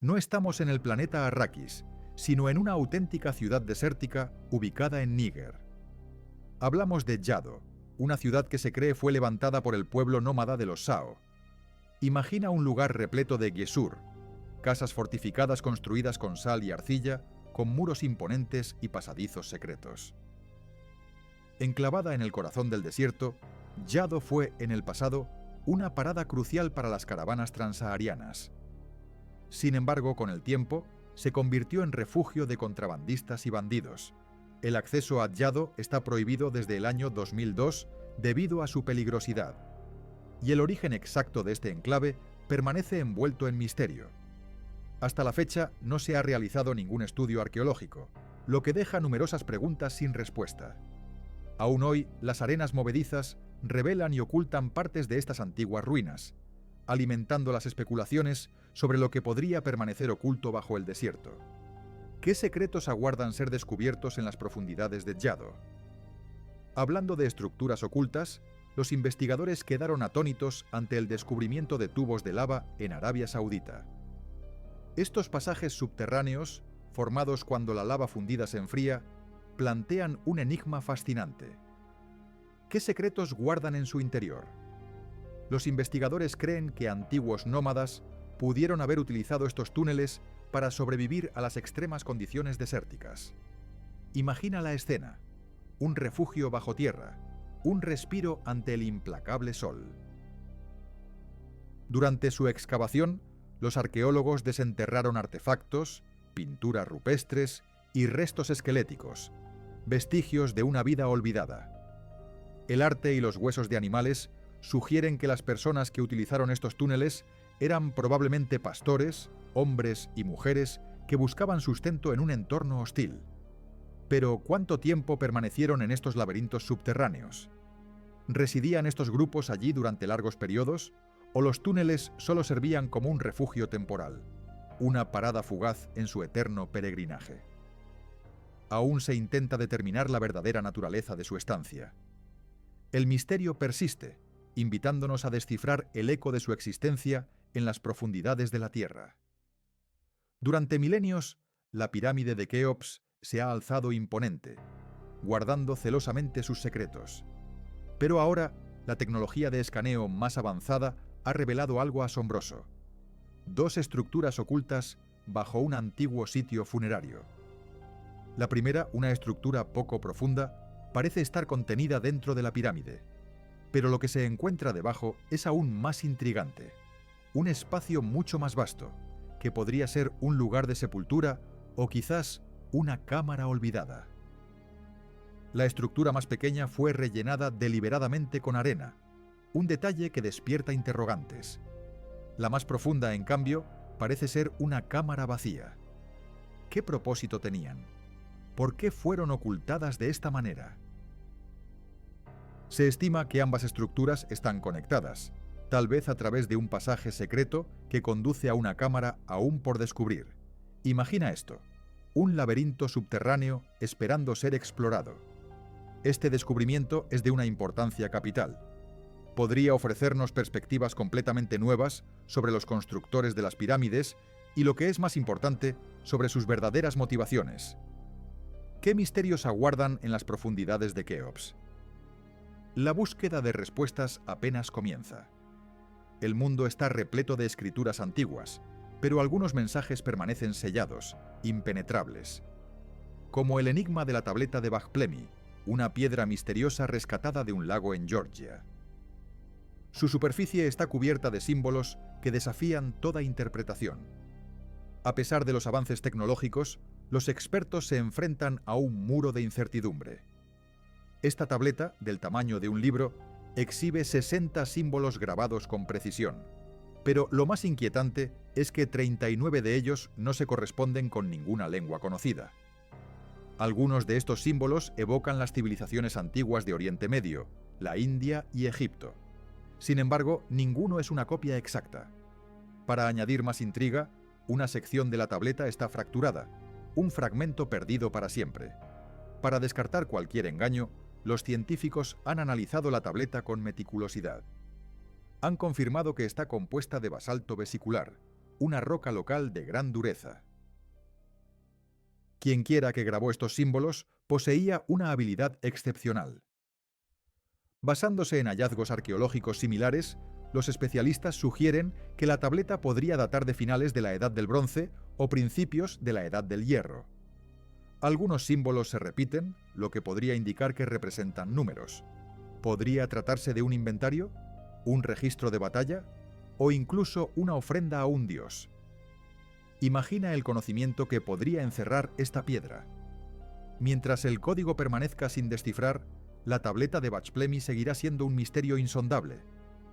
No estamos en el planeta Arrakis, sino en una auténtica ciudad desértica ubicada en Níger. Hablamos de Yado, una ciudad que se cree fue levantada por el pueblo nómada de los Sao. Imagina un lugar repleto de Gesur, casas fortificadas construidas con sal y arcilla, con muros imponentes y pasadizos secretos. Enclavada en el corazón del desierto, Yado fue, en el pasado, una parada crucial para las caravanas transsaharianas. Sin embargo, con el tiempo, se convirtió en refugio de contrabandistas y bandidos. El acceso a Yado está prohibido desde el año 2002 debido a su peligrosidad. Y el origen exacto de este enclave permanece envuelto en misterio. Hasta la fecha no se ha realizado ningún estudio arqueológico, lo que deja numerosas preguntas sin respuesta. Aún hoy, las arenas movedizas revelan y ocultan partes de estas antiguas ruinas, alimentando las especulaciones sobre lo que podría permanecer oculto bajo el desierto. ¿Qué secretos aguardan ser descubiertos en las profundidades de Yado? Hablando de estructuras ocultas, los investigadores quedaron atónitos ante el descubrimiento de tubos de lava en Arabia Saudita. Estos pasajes subterráneos, formados cuando la lava fundida se enfría, plantean un enigma fascinante. ¿Qué secretos guardan en su interior? Los investigadores creen que antiguos nómadas pudieron haber utilizado estos túneles para sobrevivir a las extremas condiciones desérticas. Imagina la escena: un refugio bajo tierra, un respiro ante el implacable sol. Durante su excavación, los arqueólogos desenterraron artefactos, pinturas rupestres y restos esqueléticos, vestigios de una vida olvidada. El arte y los huesos de animales sugieren que las personas que utilizaron estos túneles eran probablemente pastores, hombres y mujeres que buscaban sustento en un entorno hostil. Pero, ¿cuánto tiempo permanecieron en estos laberintos subterráneos? ¿Residían estos grupos allí durante largos periodos? ¿O los túneles solo servían como un refugio temporal, una parada fugaz en su eterno peregrinaje? Aún se intenta determinar la verdadera naturaleza de su estancia. El misterio persiste, invitándonos a descifrar el eco de su existencia en las profundidades de la Tierra. Durante milenios, la pirámide de Keops se ha alzado imponente, guardando celosamente sus secretos. Pero ahora, la tecnología de escaneo más avanzada ha revelado algo asombroso: dos estructuras ocultas bajo un antiguo sitio funerario. La primera, una estructura poco profunda, parece estar contenida dentro de la pirámide. Pero lo que se encuentra debajo es aún más intrigante. Un espacio mucho más vasto, que podría ser un lugar de sepultura o quizás una cámara olvidada. La estructura más pequeña fue rellenada deliberadamente con arena, un detalle que despierta interrogantes. La más profunda, en cambio, parece ser una cámara vacía. ¿Qué propósito tenían? ¿Por qué fueron ocultadas de esta manera? Se estima que ambas estructuras están conectadas, tal vez a través de un pasaje secreto que conduce a una cámara aún por descubrir. Imagina esto: un laberinto subterráneo esperando ser explorado. Este descubrimiento es de una importancia capital. Podría ofrecernos perspectivas completamente nuevas sobre los constructores de las pirámides y, lo que es más importante, sobre sus verdaderas motivaciones. ¿Qué misterios aguardan en las profundidades de Keops? La búsqueda de respuestas apenas comienza. El mundo está repleto de escrituras antiguas, pero algunos mensajes permanecen sellados, impenetrables. Como el enigma de la tableta de Bajplemi, una piedra misteriosa rescatada de un lago en Georgia. Su superficie está cubierta de símbolos que desafían toda interpretación. A pesar de los avances tecnológicos, los expertos se enfrentan a un muro de incertidumbre. Esta tableta, del tamaño de un libro, exhibe 60 símbolos grabados con precisión. Pero lo más inquietante es que 39 de ellos no se corresponden con ninguna lengua conocida. Algunos de estos símbolos evocan las civilizaciones antiguas de Oriente Medio, la India y Egipto. Sin embargo, ninguno es una copia exacta. Para añadir más intriga, una sección de la tableta está fracturada, un fragmento perdido para siempre. Para descartar cualquier engaño, los científicos han analizado la tableta con meticulosidad. Han confirmado que está compuesta de basalto vesicular, una roca local de gran dureza. Quienquiera que grabó estos símbolos poseía una habilidad excepcional. Basándose en hallazgos arqueológicos similares, los especialistas sugieren que la tableta podría datar de finales de la Edad del Bronce o principios de la Edad del Hierro. Algunos símbolos se repiten, lo que podría indicar que representan números. ¿Podría tratarse de un inventario, un registro de batalla o incluso una ofrenda a un dios? Imagina el conocimiento que podría encerrar esta piedra. Mientras el código permanezca sin descifrar, la tableta de Bachplemi seguirá siendo un misterio insondable,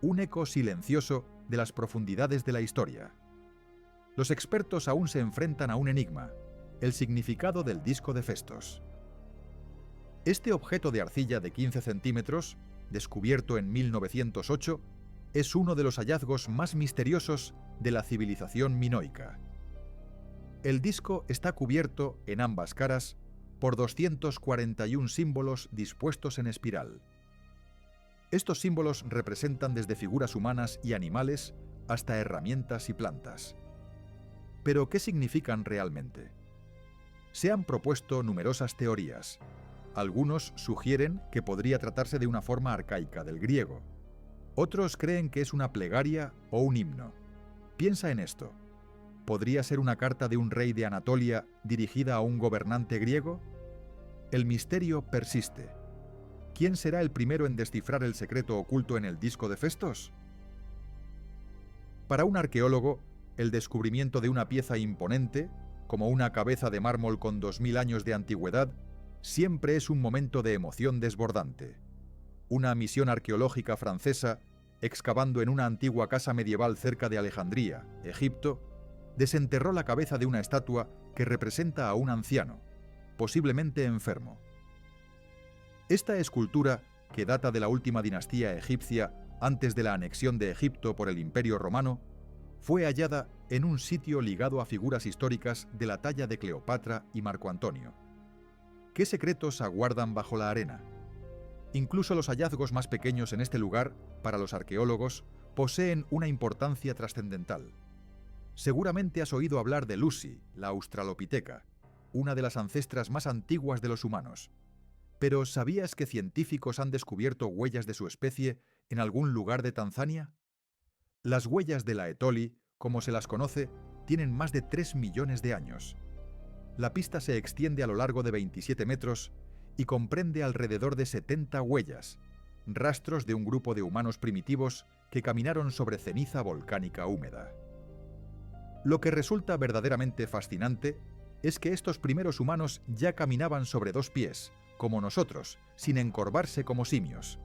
un eco silencioso de las profundidades de la historia. Los expertos aún se enfrentan a un enigma: el significado del disco de Festos. Este objeto de arcilla de 15 centímetros, descubierto en 1908, es uno de los hallazgos más misteriosos de la civilización minoica. El disco está cubierto, en ambas caras, por 241 símbolos dispuestos en espiral. Estos símbolos representan desde figuras humanas y animales hasta herramientas y plantas. ¿Pero qué significan realmente? Se han propuesto numerosas teorías. Algunos sugieren que podría tratarse de una forma arcaica del griego. Otros creen que es una plegaria o un himno. Piensa en esto. ¿Podría ser una carta de un rey de Anatolia dirigida a un gobernante griego? El misterio persiste. ¿Quién será el primero en descifrar el secreto oculto en el disco de Festos? Para un arqueólogo, el descubrimiento de una pieza imponente, como una cabeza de mármol con 2000 años de antigüedad, siempre es un momento de emoción desbordante. Una misión arqueológica francesa, excavando en una antigua casa medieval cerca de Alejandría, Egipto, desenterró la cabeza de una estatua que representa a un anciano, posiblemente enfermo. Esta escultura, que data de la última dinastía egipcia antes de la anexión de Egipto por el Imperio Romano, fue hallada en un sitio ligado a figuras históricas de la talla de Cleopatra y Marco Antonio. ¿Qué secretos aguardan bajo la arena? Incluso los hallazgos más pequeños en este lugar, para los arqueólogos, poseen una importancia trascendental. Seguramente has oído hablar de Lucy, la australopiteca, una de las ancestras más antiguas de los humanos. Pero ¿sabías que científicos han descubierto huellas de su especie en algún lugar de Tanzania? Las huellas de la Etoli, como se las conoce, tienen más de 3 millones de años. La pista se extiende a lo largo de 27 metros y comprende alrededor de 70 huellas, rastros de un grupo de humanos primitivos que caminaron sobre ceniza volcánica húmeda. Lo que resulta verdaderamente fascinante es que estos primeros humanos ya caminaban sobre 2 pies, como nosotros, sin encorvarse como simios.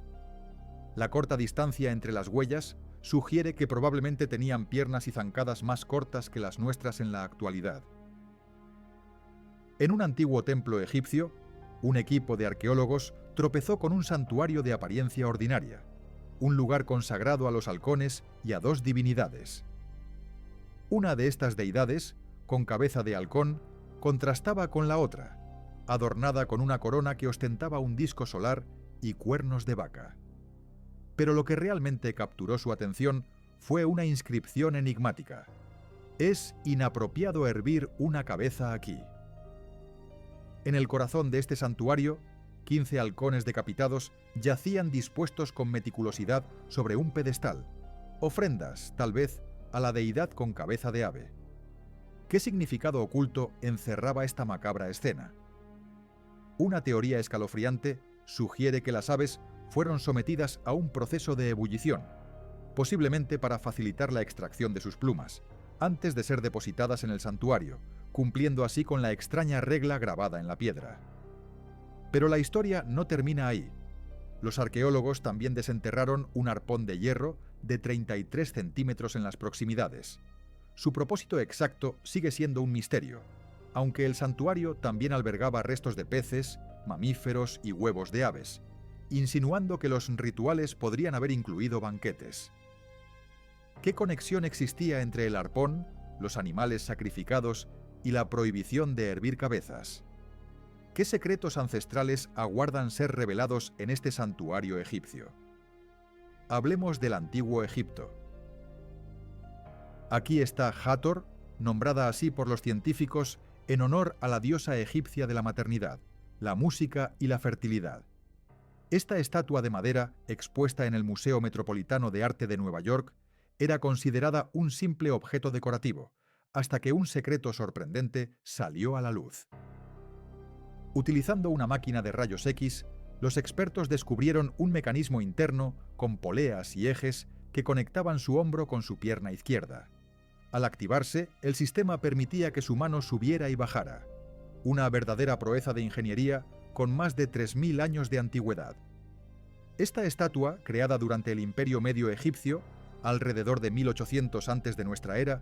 La corta distancia entre las huellas sugiere que probablemente tenían piernas y zancadas más cortas que las nuestras en la actualidad. En un antiguo templo egipcio, un equipo de arqueólogos tropezó con un santuario de apariencia ordinaria, un lugar consagrado a los halcones y a 2 divinidades. Una de estas deidades, con cabeza de halcón, contrastaba con la otra, adornada con una corona que ostentaba un disco solar y cuernos de vaca. Pero lo que realmente capturó su atención fue una inscripción enigmática: «Es inapropiado hervir una cabeza aquí». En el corazón de este santuario, 15 halcones decapitados yacían dispuestos con meticulosidad sobre un pedestal, ofrendas, tal vez, a la deidad con cabeza de ave. ¿Qué significado oculto encerraba esta macabra escena? Una teoría escalofriante sugiere que las aves fueron sometidas a un proceso de ebullición, posiblemente para facilitar la extracción de sus plumas, antes de ser depositadas en el santuario, cumpliendo así con la extraña regla grabada en la piedra. Pero la historia no termina ahí. Los arqueólogos también desenterraron un arpón de hierro de 33 centímetros en las proximidades. Su propósito exacto sigue siendo un misterio, aunque el santuario también albergaba restos de peces, mamíferos y huevos de aves, insinuando que los rituales podrían haber incluido banquetes. ¿Qué conexión existía entre el arpón, los animales sacrificados y la prohibición de hervir cabezas? ¿Qué secretos ancestrales aguardan ser revelados en este santuario egipcio? Hablemos del antiguo Egipto. Aquí está Hathor, nombrada así por los científicos en honor a la diosa egipcia de la maternidad, la música y la fertilidad. Esta estatua de madera, expuesta en el Museo Metropolitano de Arte de Nueva York, era considerada un simple objeto decorativo, hasta que un secreto sorprendente salió a la luz. Utilizando una máquina de rayos X, los expertos descubrieron un mecanismo interno con poleas y ejes que conectaban su hombro con su pierna izquierda. Al activarse, el sistema permitía que su mano subiera y bajara. Una verdadera proeza de ingeniería con más de 3000 años de antigüedad. Esta estatua, creada durante el Imperio Medio Egipcio, alrededor de 1800 antes de nuestra era,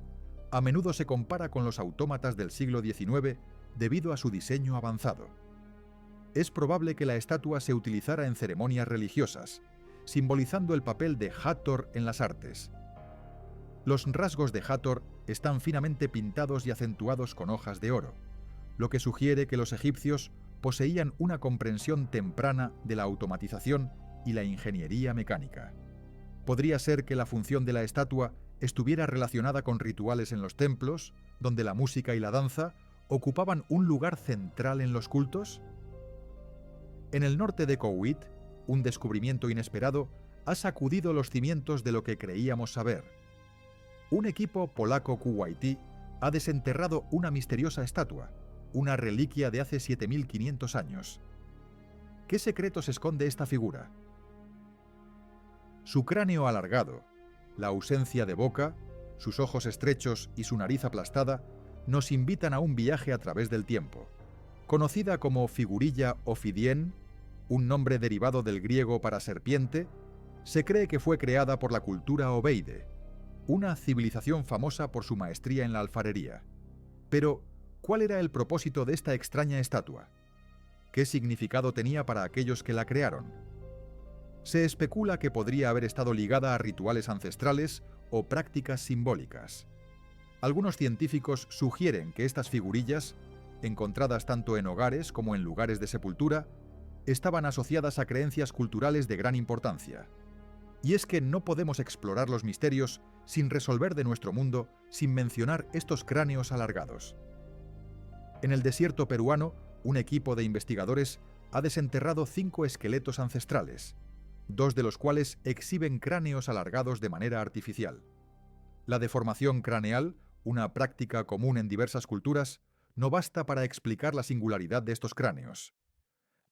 a menudo se compara con los autómatas del siglo XIX debido a su diseño avanzado. Es probable que la estatua se utilizara en ceremonias religiosas, simbolizando el papel de Hathor en las artes. Los rasgos de Hathor están finamente pintados y acentuados con hojas de oro, lo que sugiere que los egipcios poseían una comprensión temprana de la automatización y la ingeniería mecánica. Podría ser que la función de la estatua estuviera relacionada con rituales en los templos, donde la música y la danza ocupaban un lugar central en los cultos. En el norte de Kuwait, un descubrimiento inesperado ha sacudido los cimientos de lo que creíamos saber. Un equipo polaco-kuwaití ha desenterrado una misteriosa estatua, una reliquia de hace 7500 años. ¿Qué secretos esconde esta figura? Su cráneo alargado, la ausencia de boca, sus ojos estrechos y su nariz aplastada nos invitan a un viaje a través del tiempo. Conocida como figurilla o fidien, un nombre derivado del griego para serpiente, se cree que fue creada por la cultura obeide, una civilización famosa por su maestría en la alfarería. Pero, ¿cuál era el propósito de esta extraña estatua? ¿Qué significado tenía para aquellos que la crearon? Se especula que podría haber estado ligada a rituales ancestrales o prácticas simbólicas. Algunos científicos sugieren que estas figurillas, encontradas tanto en hogares como en lugares de sepultura, estaban asociadas a creencias culturales de gran importancia. Y es que no podemos explorar los misterios sin resolver de nuestro mundo sin mencionar estos cráneos alargados. En el desierto peruano, un equipo de investigadores ha desenterrado 5 esqueletos ancestrales, 2 de los cuales exhiben cráneos alargados de manera artificial. La deformación craneal, una práctica común en diversas culturas, no basta para explicar la singularidad de estos cráneos.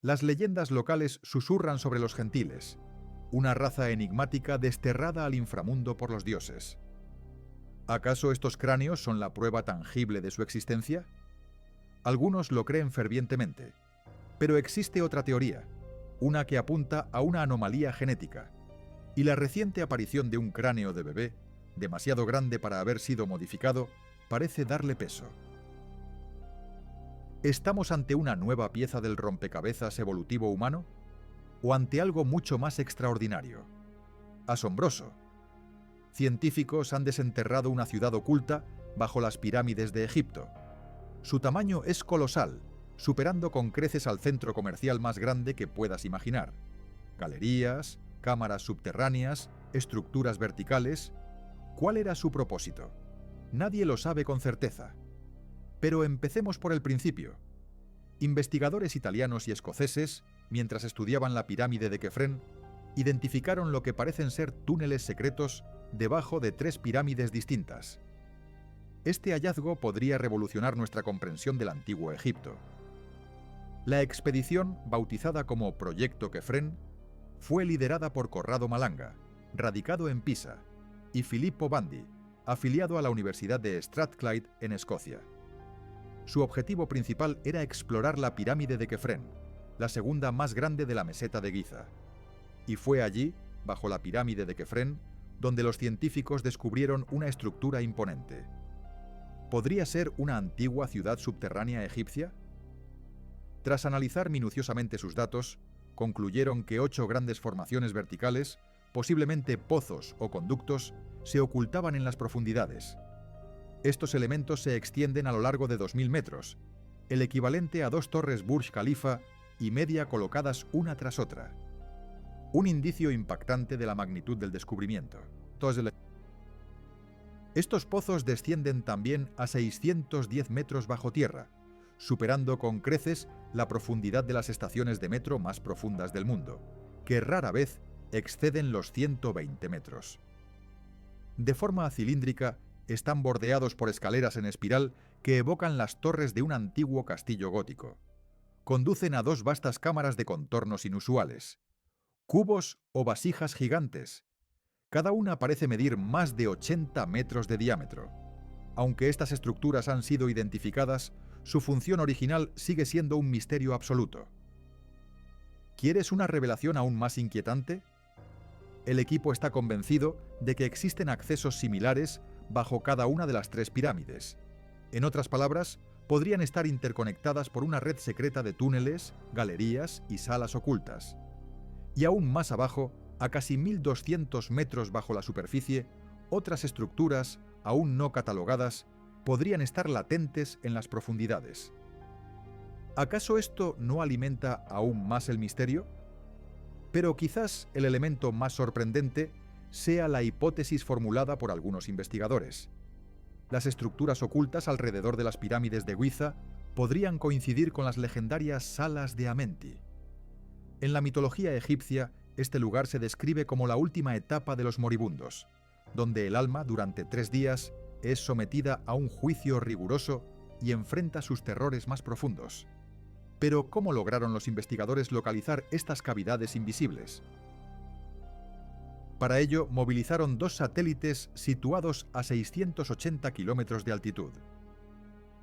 Las leyendas locales susurran sobre los gentiles, una raza enigmática desterrada al inframundo por los dioses. ¿Acaso estos cráneos son la prueba tangible de su existencia? Algunos lo creen fervientemente, pero existe otra teoría, una que apunta a una anomalía genética, y la reciente aparición de un cráneo de bebé, demasiado grande para haber sido modificado, parece darle peso. ¿Estamos ante una nueva pieza del rompecabezas evolutivo humano? ¿O ante algo mucho más extraordinario? Asombroso. Científicos han desenterrado una ciudad oculta bajo las pirámides de Egipto. Su tamaño es colosal, superando con creces al centro comercial más grande que puedas imaginar. Galerías, cámaras subterráneas, estructuras verticales. ¿Cuál era su propósito? Nadie lo sabe con certeza. Pero empecemos por el principio. Investigadores italianos y escoceses, mientras estudiaban la pirámide de Kefren, identificaron lo que parecen ser túneles secretos debajo de 3 pirámides distintas. Este hallazgo podría revolucionar nuestra comprensión del antiguo Egipto. La expedición, bautizada como Proyecto Kefren, fue liderada por Corrado Malanga, radicado en Pisa, y Filippo Bandi, afiliado a la Universidad de Strathclyde en Escocia. Su objetivo principal era explorar la pirámide de Kefren, la segunda más grande de la meseta de Giza. Y fue allí, bajo la pirámide de Kefren, donde los científicos descubrieron una estructura imponente. ¿Podría ser una antigua ciudad subterránea egipcia? Tras analizar minuciosamente sus datos, concluyeron que 8 grandes formaciones verticales, posiblemente pozos o conductos, se ocultaban en las profundidades. Estos elementos se extienden a lo largo de 2000 metros, el equivalente a 2 torres Burj Khalifa y media colocadas una tras otra. Un indicio impactante de la magnitud del descubrimiento. Estos pozos descienden también a 610 metros bajo tierra, superando con creces la profundidad de las estaciones de metro más profundas del mundo, que rara vez exceden los 120 metros. De forma cilíndrica, están bordeados por escaleras en espiral que evocan las torres de un antiguo castillo gótico. Conducen a dos vastas cámaras de contornos inusuales, cubos o vasijas gigantes. Cada una parece medir más de 80 metros de diámetro. Aunque estas estructuras han sido identificadas, su función original sigue siendo un misterio absoluto. ¿Quieres una revelación aún más inquietante? El equipo está convencido de que existen accesos similares bajo cada una de las tres pirámides. En otras palabras, podrían estar interconectadas por una red secreta de túneles, galerías y salas ocultas. Y aún más abajo, a casi 1200 metros bajo la superficie, otras estructuras, aún no catalogadas, podrían estar latentes en las profundidades. ¿Acaso esto no alimenta aún más el misterio? Pero quizás el elemento más sorprendente sea la hipótesis formulada por algunos investigadores. Las estructuras ocultas alrededor de las pirámides de Giza podrían coincidir con las legendarias salas de Amenti. En la mitología egipcia, este lugar se describe como la última etapa de los moribundos, donde el alma durante 3 días es sometida a un juicio riguroso y enfrenta sus terrores más profundos. Pero ¿cómo lograron los investigadores localizar estas cavidades invisibles? Para ello, movilizaron 2 satélites situados a 680 kilómetros de altitud.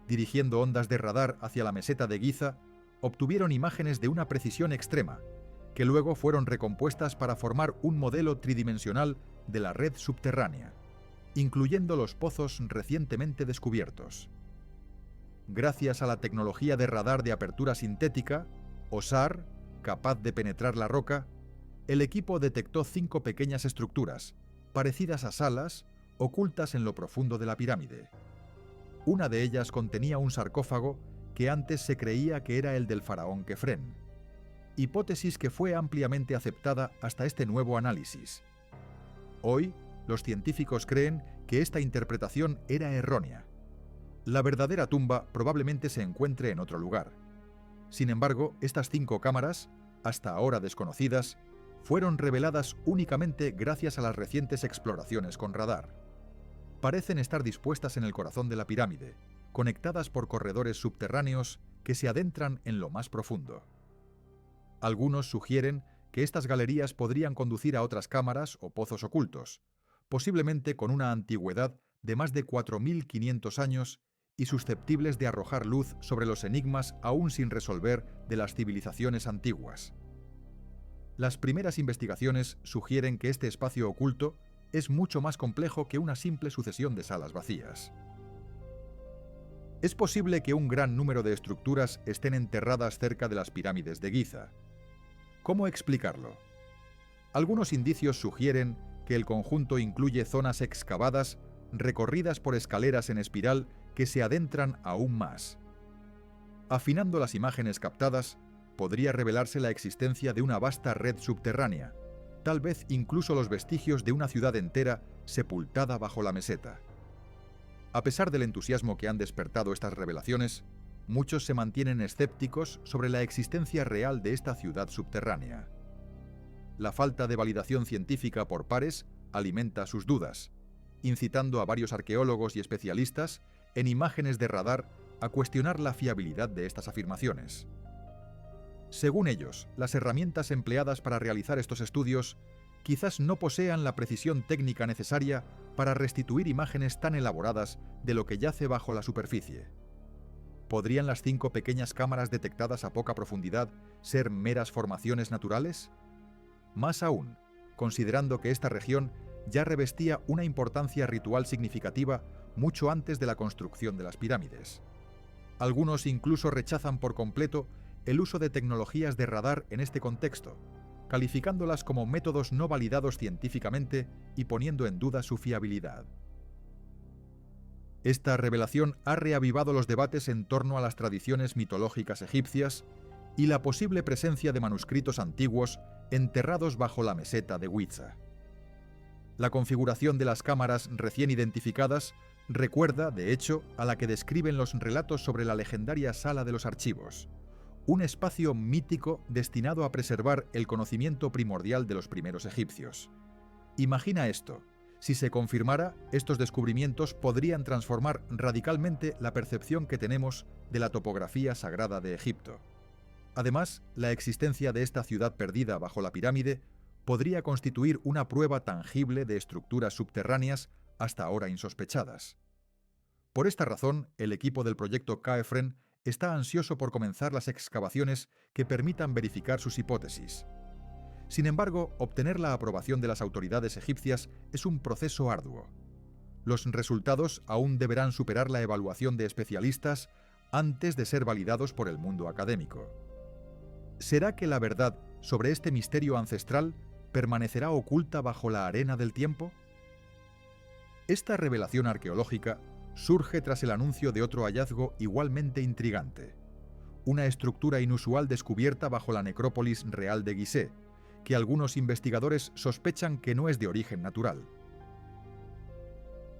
Dirigiendo ondas de radar hacia la meseta de Giza, obtuvieron imágenes de una precisión extrema, que luego fueron recompuestas para formar un modelo tridimensional de la red subterránea, incluyendo los pozos recientemente descubiertos. Gracias a la tecnología de radar de apertura sintética, o SAR, capaz de penetrar la roca, el equipo detectó 5 pequeñas estructuras, parecidas a salas, ocultas en lo profundo de la pirámide. Una de ellas contenía un sarcófago que antes se creía que era el del faraón Kefren, hipótesis que fue ampliamente aceptada hasta este nuevo análisis. Hoy, los científicos creen que esta interpretación era errónea. La verdadera tumba probablemente se encuentre en otro lugar. Sin embargo, estas 5 cámaras, hasta ahora desconocidas, fueron reveladas únicamente gracias a las recientes exploraciones con radar. Parecen estar dispuestas en el corazón de la pirámide, conectadas por corredores subterráneos que se adentran en lo más profundo. Algunos sugieren que estas galerías podrían conducir a otras cámaras o pozos ocultos, posiblemente con una antigüedad de más de 4500 años y susceptibles de arrojar luz sobre los enigmas aún sin resolver de las civilizaciones antiguas. Las primeras investigaciones sugieren que este espacio oculto es mucho más complejo que una simple sucesión de salas vacías. Es posible que un gran número de estructuras estén enterradas cerca de las pirámides de Giza. ¿Cómo explicarlo? Algunos indicios sugieren que el conjunto incluye zonas excavadas recorridas por escaleras en espiral que se adentran aún más. Afinando las imágenes captadas, podría revelarse la existencia de una vasta red subterránea, tal vez incluso los vestigios de una ciudad entera sepultada bajo la meseta. A pesar del entusiasmo que han despertado estas revelaciones, muchos se mantienen escépticos sobre la existencia real de esta ciudad subterránea. La falta de validación científica por pares alimenta sus dudas, incitando a varios arqueólogos y especialistas en imágenes de radar a cuestionar la fiabilidad de estas afirmaciones. Según ellos, las herramientas empleadas para realizar estos estudios quizás no posean la precisión técnica necesaria para restituir imágenes tan elaboradas de lo que yace bajo la superficie. ¿Podrían las 5 pequeñas cámaras detectadas a poca profundidad ser meras formaciones naturales? Más aún, considerando que esta región ya revestía una importancia ritual significativa mucho antes de la construcción de las pirámides. Algunos incluso rechazan por completo el uso de tecnologías de radar en este contexto, calificándolas como métodos no validados científicamente y poniendo en duda su fiabilidad. Esta revelación ha reavivado los debates en torno a las tradiciones mitológicas egipcias y la posible presencia de manuscritos antiguos enterrados bajo la meseta de Giza. La configuración de las cámaras recién identificadas recuerda, de hecho, a la que describen los relatos sobre la legendaria Sala de los Archivos, un espacio mítico destinado a preservar el conocimiento primordial de los primeros egipcios. Imagina esto: si se confirmara, estos descubrimientos podrían transformar radicalmente la percepción que tenemos de la topografía sagrada de Egipto. Además, la existencia de esta ciudad perdida bajo la pirámide podría constituir una prueba tangible de estructuras subterráneas hasta ahora insospechadas. Por esta razón, el equipo del proyecto Khéfren está ansioso por comenzar las excavaciones que permitan verificar sus hipótesis. Sin embargo, obtener la aprobación de las autoridades egipcias es un proceso arduo. Los resultados aún deberán superar la evaluación de especialistas antes de ser validados por el mundo académico. ¿Será que la verdad sobre este misterio ancestral permanecerá oculta bajo la arena del tiempo? Esta revelación arqueológica surge tras el anuncio de otro hallazgo igualmente intrigante: una estructura inusual descubierta bajo la necrópolis real de Gizeh, que algunos investigadores sospechan que no es de origen natural.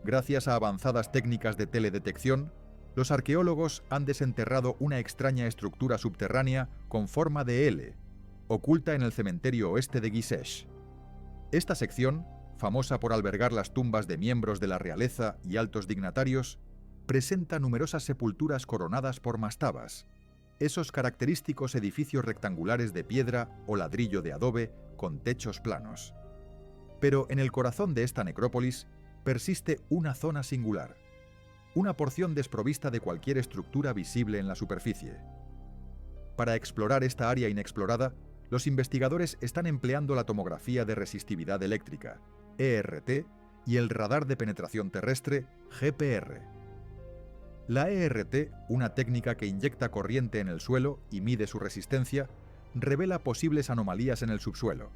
Gracias a avanzadas técnicas de teledetección, los arqueólogos han desenterrado una extraña estructura subterránea con forma de L, oculta en el cementerio oeste de Gizesh. Esta sección, famosa por albergar las tumbas de miembros de la realeza y altos dignatarios, presenta numerosas sepulturas coronadas por mastabas, esos característicos edificios rectangulares de piedra o ladrillo de adobe con techos planos. Pero en el corazón de esta necrópolis persiste una zona singular, una porción desprovista de cualquier estructura visible en la superficie. Para explorar esta área inexplorada, los investigadores están empleando la tomografía de resistividad eléctrica, ERT, y el radar de penetración terrestre, GPR. La ERT, una técnica que inyecta corriente en el suelo y mide su resistencia, revela posibles anomalías en el subsuelo.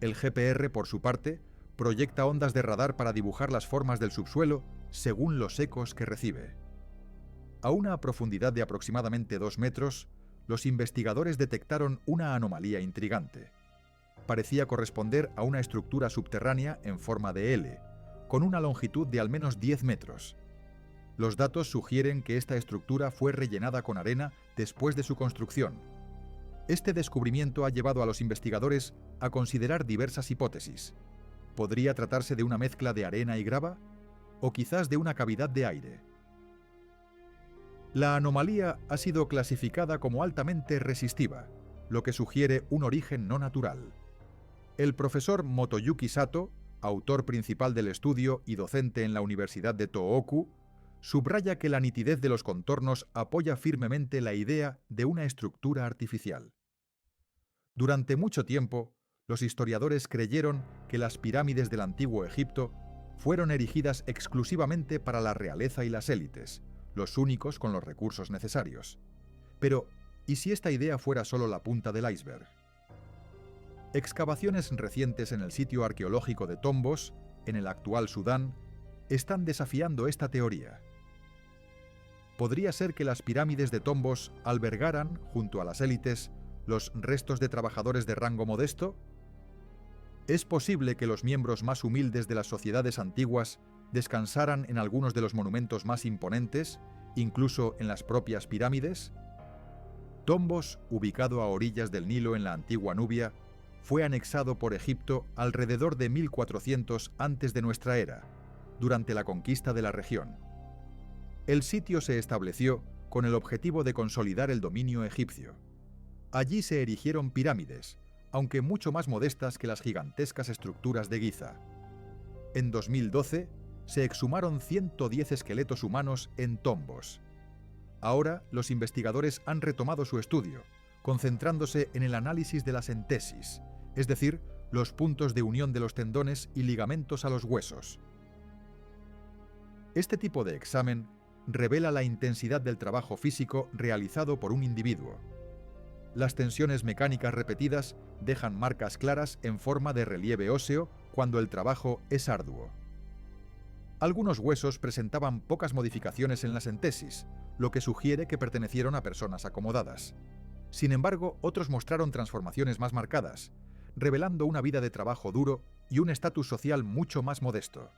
El GPR, por su parte, proyecta ondas de radar para dibujar las formas del subsuelo según los ecos que recibe. A una profundidad de aproximadamente 2 metros, los investigadores detectaron una anomalía intrigante. Parecía corresponder a una estructura subterránea en forma de L, con una longitud de al menos 10 metros. Los datos sugieren que esta estructura fue rellenada con arena después de su construcción. Este descubrimiento ha llevado a los investigadores a considerar diversas hipótesis. ¿Podría tratarse de una mezcla de arena y grava? ¿O quizás de una cavidad de aire? La anomalía ha sido clasificada como altamente resistiva, lo que sugiere un origen no natural. El profesor Motoyuki Sato, autor principal del estudio y docente en la Universidad de Tohoku, subraya que la nitidez de los contornos apoya firmemente la idea de una estructura artificial. Durante mucho tiempo, los historiadores creyeron que las pirámides del antiguo Egipto fueron erigidas exclusivamente para la realeza y las élites, los únicos con los recursos necesarios. Pero, ¿y si esta idea fuera solo la punta del iceberg? Excavaciones recientes en el sitio arqueológico de Tombos, en el actual Sudán, están desafiando esta teoría. ¿Podría ser que las pirámides de Tombos albergaran, junto a las élites, los restos de trabajadores de rango modesto? ¿Es posible que los miembros más humildes de las sociedades antiguas descansaran en algunos de los monumentos más imponentes, incluso en las propias pirámides? Tombos, ubicado a orillas del Nilo en la antigua Nubia, fue anexado por Egipto alrededor de 1400 antes de nuestra era, durante la conquista de la región. El sitio se estableció con el objetivo de consolidar el dominio egipcio. Allí se erigieron pirámides, aunque mucho más modestas que las gigantescas estructuras de Giza. En 2012, se exhumaron 110 esqueletos humanos en Tombos. Ahora, los investigadores han retomado su estudio, concentrándose en el análisis de las entesis, es decir, los puntos de unión de los tendones y ligamentos a los huesos. Este tipo de examen revela la intensidad del trabajo físico realizado por un individuo. Las tensiones mecánicas repetidas dejan marcas claras en forma de relieve óseo cuando el trabajo es arduo. Algunos huesos presentaban pocas modificaciones en las entesis, lo que sugiere que pertenecieron a personas acomodadas. Sin embargo, otros mostraron transformaciones más marcadas, revelando una vida de trabajo duro y un estatus social mucho más modesto.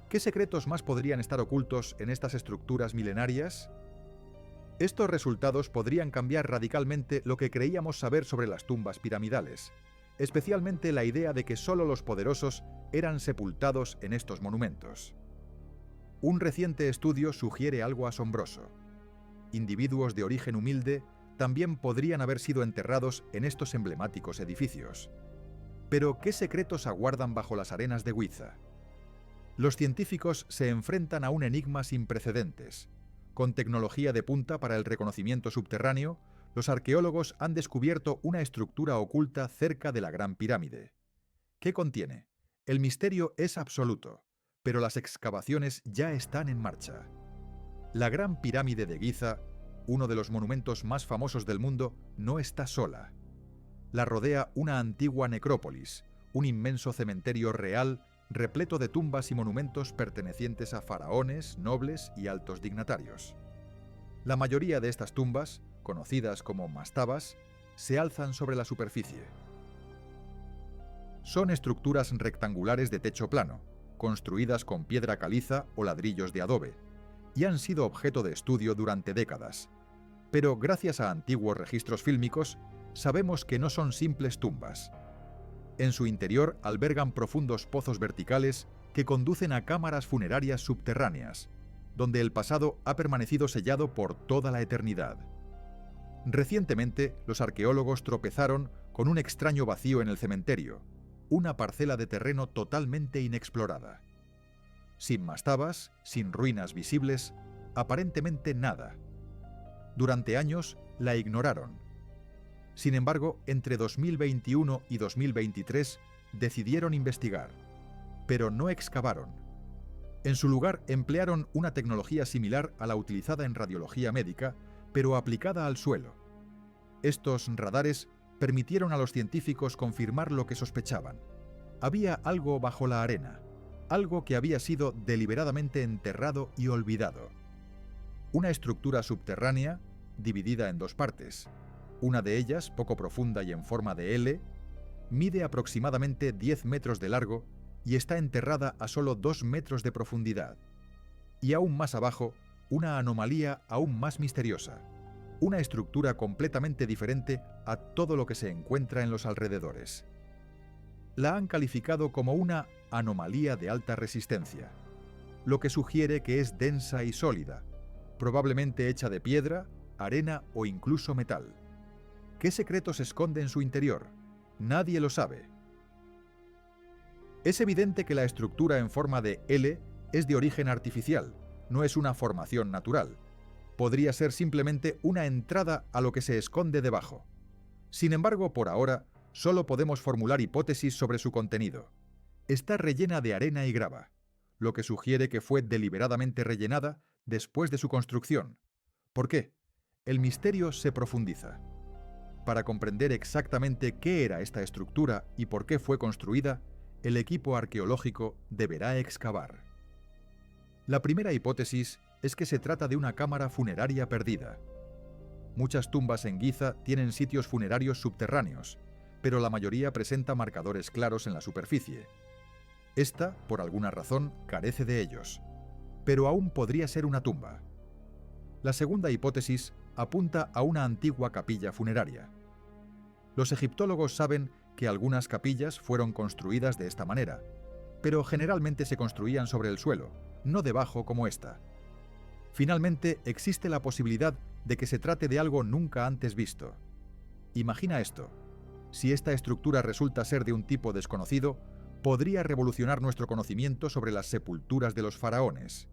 ¿Qué secretos más podrían estar ocultos en estas estructuras milenarias? Estos resultados podrían cambiar radicalmente lo que creíamos saber sobre las tumbas piramidales, especialmente la idea de que solo los poderosos eran sepultados en estos monumentos. Un reciente estudio sugiere algo asombroso. Individuos de origen humilde también podrían haber sido enterrados en estos emblemáticos edificios. Pero, ¿qué secretos aguardan bajo las arenas de Giza? Los científicos se enfrentan a un enigma sin precedentes. Con tecnología de punta para el reconocimiento subterráneo, los arqueólogos han descubierto una estructura oculta cerca de la Gran Pirámide. ¿Qué contiene? El misterio es absoluto, pero las excavaciones ya están en marcha. La Gran Pirámide de Giza, uno de los monumentos más famosos del mundo, no está sola. La rodea una antigua necrópolis, un inmenso cementerio real repleto de tumbas y monumentos pertenecientes a faraones, nobles y altos dignatarios. La mayoría de estas tumbas, conocidas como mastabas, se alzan sobre la superficie. Son estructuras rectangulares de techo plano, construidas con piedra caliza o ladrillos de adobe, y han sido objeto de estudio durante décadas. Pero gracias a antiguos registros fílmicos, sabemos que no son simples tumbas. En su interior albergan profundos pozos verticales que conducen a cámaras funerarias subterráneas, donde el pasado ha permanecido sellado por toda la eternidad. Recientemente, los arqueólogos tropezaron con un extraño vacío en el cementerio, una parcela de terreno totalmente inexplorada. Sin mastabas, sin ruinas visibles, aparentemente nada. Durante años la ignoraron. Sin embargo, entre 2021 y 2023 decidieron investigar, pero no excavaron. En su lugar emplearon una tecnología similar a la utilizada en radiología médica, pero aplicada al suelo. Estos radares permitieron a los científicos confirmar lo que sospechaban. Había algo bajo la arena, algo que había sido deliberadamente enterrado y olvidado. Una estructura subterránea dividida en dos partes. Una de ellas, poco profunda y en forma de L, mide aproximadamente 10 metros de largo y está enterrada a solo 2 metros de profundidad. Y aún más abajo, una anomalía aún más misteriosa, una estructura completamente diferente a todo lo que se encuentra en los alrededores. La han calificado como una anomalía de alta resistencia, lo que sugiere que es densa y sólida, probablemente hecha de piedra, arena o incluso metal. ¿Qué secretos esconde en su interior? Nadie lo sabe. Es evidente que la estructura en forma de L es de origen artificial, no es una formación natural. Podría ser simplemente una entrada a lo que se esconde debajo. Sin embargo, por ahora, solo podemos formular hipótesis sobre su contenido. Está rellena de arena y grava, lo que sugiere que fue deliberadamente rellenada después de su construcción. ¿Por qué? El misterio se profundiza. Para comprender exactamente qué era esta estructura y por qué fue construida, el equipo arqueológico deberá excavar. La primera hipótesis es que se trata de una cámara funeraria perdida. Muchas tumbas en Giza tienen sitios funerarios subterráneos, pero la mayoría presenta marcadores claros en la superficie. Esta, por alguna razón, carece de ellos, pero aún podría ser una tumba. La segunda hipótesis apunta a una antigua capilla funeraria. Los egiptólogos saben que algunas capillas fueron construidas de esta manera, pero generalmente se construían sobre el suelo, no debajo como esta. Finalmente, existe la posibilidad de que se trate de algo nunca antes visto. Imagina esto: si esta estructura resulta ser de un tipo desconocido, podría revolucionar nuestro conocimiento sobre las sepulturas de los faraones.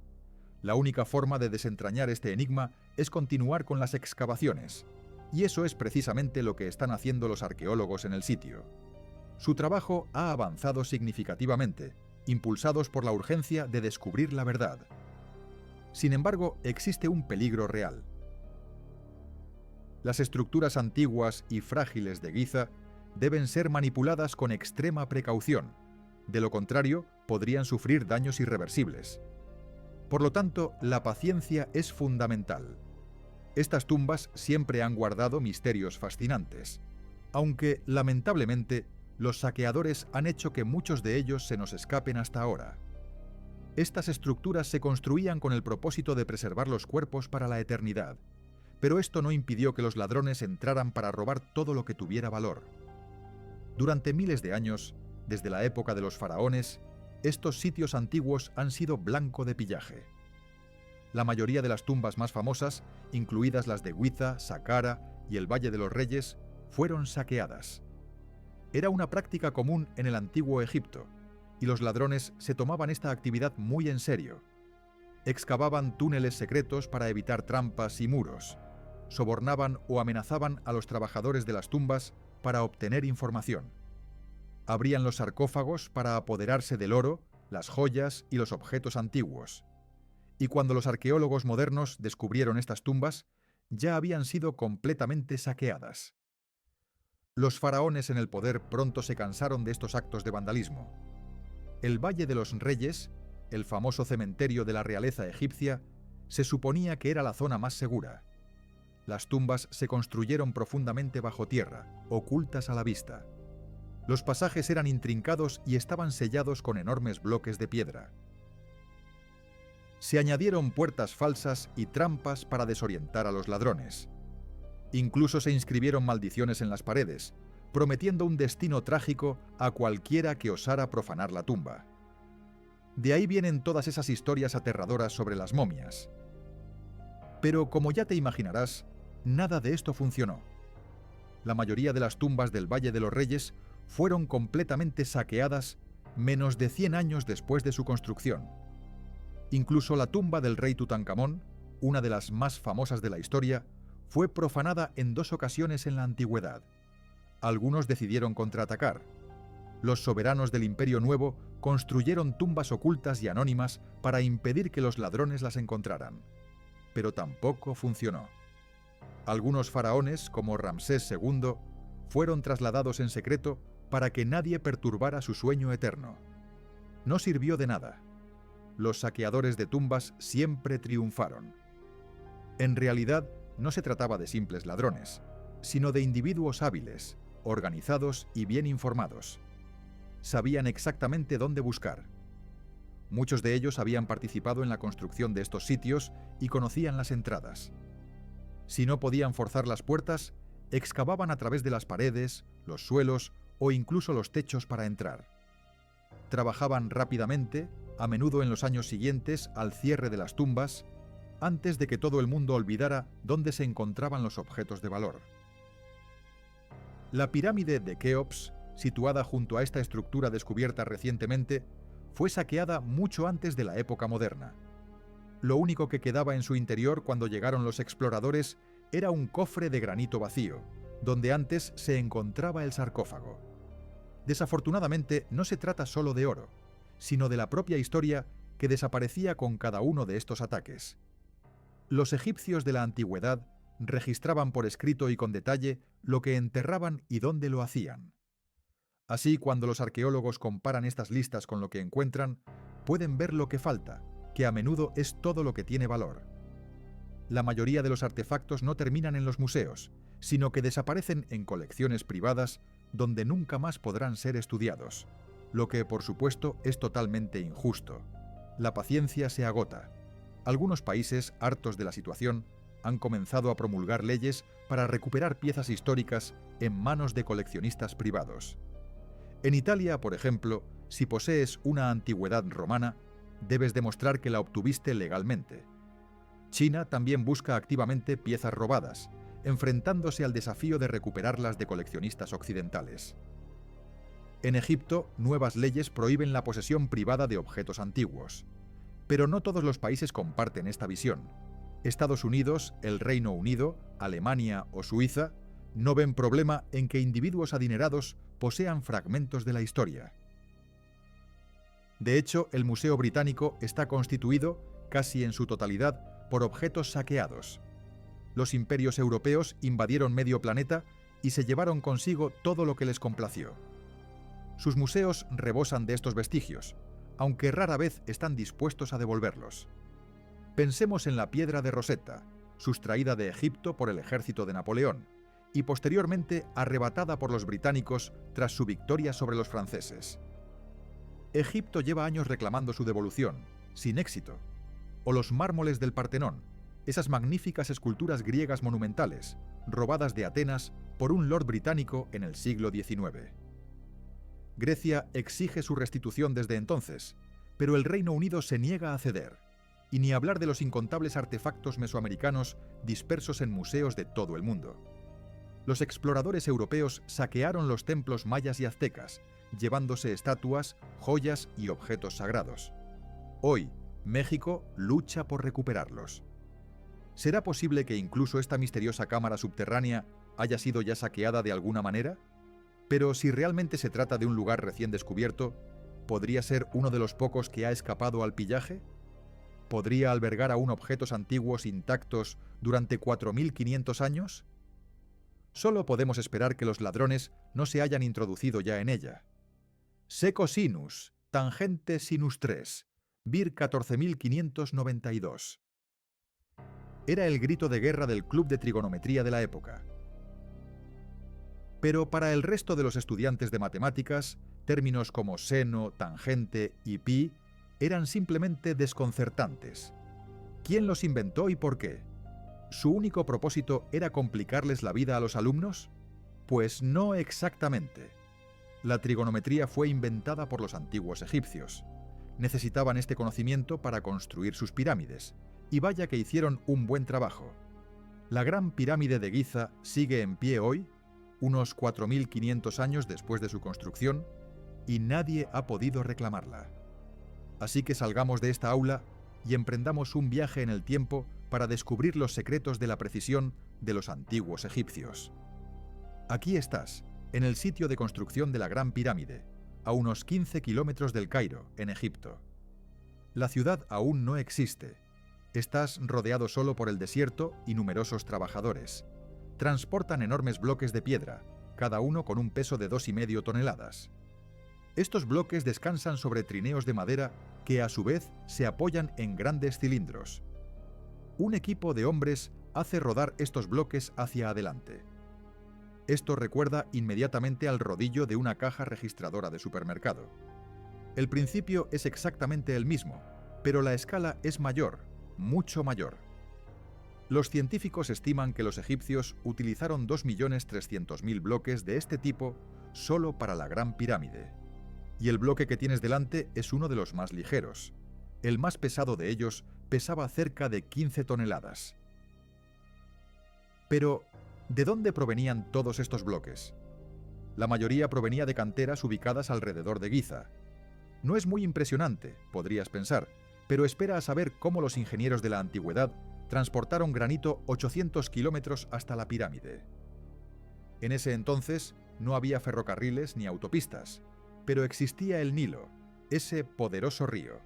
La única forma de desentrañar este enigma es continuar con las excavaciones, y eso es precisamente lo que están haciendo los arqueólogos en el sitio. Su trabajo ha avanzado significativamente, impulsados por la urgencia de descubrir la verdad. Sin embargo, existe un peligro real. Las estructuras antiguas y frágiles de Giza deben ser manipuladas con extrema precaución. De lo contrario, podrían sufrir daños irreversibles. Por lo tanto, la paciencia es fundamental. Estas tumbas siempre han guardado misterios fascinantes, aunque, lamentablemente, los saqueadores han hecho que muchos de ellos se nos escapen hasta ahora. Estas estructuras se construían con el propósito de preservar los cuerpos para la eternidad, pero esto no impidió que los ladrones entraran para robar todo lo que tuviera valor. Durante miles de años, desde la época de los faraones, estos sitios antiguos han sido blanco de pillaje. La mayoría de las tumbas más famosas, incluidas las de Giza, Saqqara y el Valle de los Reyes, fueron saqueadas. Era una práctica común en el antiguo Egipto, y los ladrones se tomaban esta actividad muy en serio. Excavaban túneles secretos para evitar trampas y muros. Sobornaban o amenazaban a los trabajadores de las tumbas para obtener información. Abrían los sarcófagos para apoderarse del oro, las joyas y los objetos antiguos. Y cuando los arqueólogos modernos descubrieron estas tumbas, ya habían sido completamente saqueadas. Los faraones en el poder pronto se cansaron de estos actos de vandalismo. El Valle de los Reyes, el famoso cementerio de la realeza egipcia, se suponía que era la zona más segura. Las tumbas se construyeron profundamente bajo tierra, ocultas a la vista. Los pasajes eran intrincados y estaban sellados con enormes bloques de piedra. Se añadieron puertas falsas y trampas para desorientar a los ladrones. Incluso se inscribieron maldiciones en las paredes, prometiendo un destino trágico a cualquiera que osara profanar la tumba. De ahí vienen todas esas historias aterradoras sobre las momias. Pero como ya te imaginarás, nada de esto funcionó. La mayoría de las tumbas del Valle de los Reyes fueron completamente saqueadas menos de 100 años después de su construcción. Incluso la tumba del rey Tutankamón, una de las más famosas de la historia, fue profanada en 2 ocasiones en la antigüedad. Algunos decidieron contraatacar. Los soberanos del Imperio Nuevo construyeron tumbas ocultas y anónimas para impedir que los ladrones las encontraran. Pero tampoco funcionó. Algunos faraones, como Ramsés II, fueron trasladados en secreto para que nadie perturbara su sueño eterno. No sirvió de nada. Los saqueadores de tumbas siempre triunfaron. En realidad, no se trataba de simples ladrones, sino de individuos hábiles, organizados y bien informados. Sabían exactamente dónde buscar. Muchos de ellos habían participado en la construcción de estos sitios y conocían las entradas. Si no podían forzar las puertas, excavaban a través de las paredes, los suelos o incluso los techos para entrar. Trabajaban rápidamente, a menudo en los años siguientes al cierre de las tumbas, antes de que todo el mundo olvidara dónde se encontraban los objetos de valor. La pirámide de Keops, situada junto a esta estructura descubierta recientemente, fue saqueada mucho antes de la época moderna. Lo único que quedaba en su interior cuando llegaron los exploradores era un cofre de granito vacío, donde antes se encontraba el sarcófago. Desafortunadamente, no se trata solo de oro, sino de la propia historia que desaparecía con cada uno de estos ataques. Los egipcios de la antigüedad registraban por escrito y con detalle lo que enterraban y dónde lo hacían. Así, cuando los arqueólogos comparan estas listas con lo que encuentran, pueden ver lo que falta, que a menudo es todo lo que tiene valor. La mayoría de los artefactos no terminan en los museos, sino que desaparecen en colecciones privadas donde nunca más podrán ser estudiados, lo que, por supuesto, es totalmente injusto. La paciencia se agota. Algunos países, hartos de la situación, han comenzado a promulgar leyes para recuperar piezas históricas en manos de coleccionistas privados. En Italia, por ejemplo, si posees una antigüedad romana, debes demostrar que la obtuviste legalmente. China también busca activamente piezas robadas, enfrentándose al desafío de recuperarlas de coleccionistas occidentales. En Egipto, nuevas leyes prohíben la posesión privada de objetos antiguos. Pero no todos los países comparten esta visión. Estados Unidos, el Reino Unido, Alemania o Suiza no ven problema en que individuos adinerados posean fragmentos de la historia. De hecho, el Museo Británico está constituido, casi en su totalidad, por objetos saqueados. Los imperios europeos invadieron medio planeta y se llevaron consigo todo lo que les complació. Sus museos rebosan de estos vestigios, aunque rara vez están dispuestos a devolverlos. Pensemos en la piedra de Rosetta, sustraída de Egipto por el ejército de Napoleón, y posteriormente arrebatada por los británicos tras su victoria sobre los franceses. Egipto lleva años reclamando su devolución, sin éxito. O los mármoles del Partenón, esas magníficas esculturas griegas monumentales, robadas de Atenas por un lord británico en el siglo XIX. Grecia exige su restitución desde entonces, pero el Reino Unido se niega a ceder, y ni hablar de los incontables artefactos mesoamericanos dispersos en museos de todo el mundo. Los exploradores europeos saquearon los templos mayas y aztecas, llevándose estatuas, joyas y objetos sagrados. Hoy, México lucha por recuperarlos. ¿Será posible que incluso esta misteriosa cámara subterránea haya sido ya saqueada de alguna manera? Pero si realmente se trata de un lugar recién descubierto, ¿podría ser uno de los pocos que ha escapado al pillaje? ¿Podría albergar aún objetos antiguos intactos durante 4.500 años? Solo podemos esperar que los ladrones no se hayan introducido ya en ella. Seco sinus, tangente sinus 3, vir 14.592. Era el grito de guerra del club de trigonometría de la época. Pero para el resto de los estudiantes de matemáticas, términos como seno, tangente y pi eran simplemente desconcertantes. ¿Quién los inventó y por qué? ¿Su único propósito era complicarles la vida a los alumnos? Pues no exactamente. La trigonometría fue inventada por los antiguos egipcios. Necesitaban este conocimiento para construir sus pirámides, y vaya que hicieron un buen trabajo. La Gran Pirámide de Giza sigue en pie hoy, unos 4.500 años después de su construcción, y nadie ha podido reclamarla. Así que salgamos de esta aula y emprendamos un viaje en el tiempo para descubrir los secretos de la precisión de los antiguos egipcios. Aquí estás, en el sitio de construcción de la Gran Pirámide, a unos 15 kilómetros del Cairo, en Egipto. La ciudad aún no existe. Estás rodeado solo por el desierto y numerosos trabajadores. Transportan enormes bloques de piedra, cada uno con un peso de 2,5 toneladas. Estos bloques descansan sobre trineos de madera que a su vez se apoyan en grandes cilindros. Un equipo de hombres hace rodar estos bloques hacia adelante. Esto recuerda inmediatamente al rodillo de una caja registradora de supermercado. El principio es exactamente el mismo, pero la escala es mayor, mucho mayor. Los científicos estiman que los egipcios utilizaron 2.300.000 bloques de este tipo solo para la Gran Pirámide. Y el bloque que tienes delante es uno de los más ligeros. El más pesado de ellos pesaba cerca de 15 toneladas. Pero, ¿de dónde provenían todos estos bloques? La mayoría provenía de canteras ubicadas alrededor de Giza. No es muy impresionante, podrías pensar, pero espera a saber cómo los ingenieros de la antigüedad transportaron granito 800 kilómetros hasta la pirámide. En ese entonces no había ferrocarriles ni autopistas, pero existía el Nilo, ese poderoso río.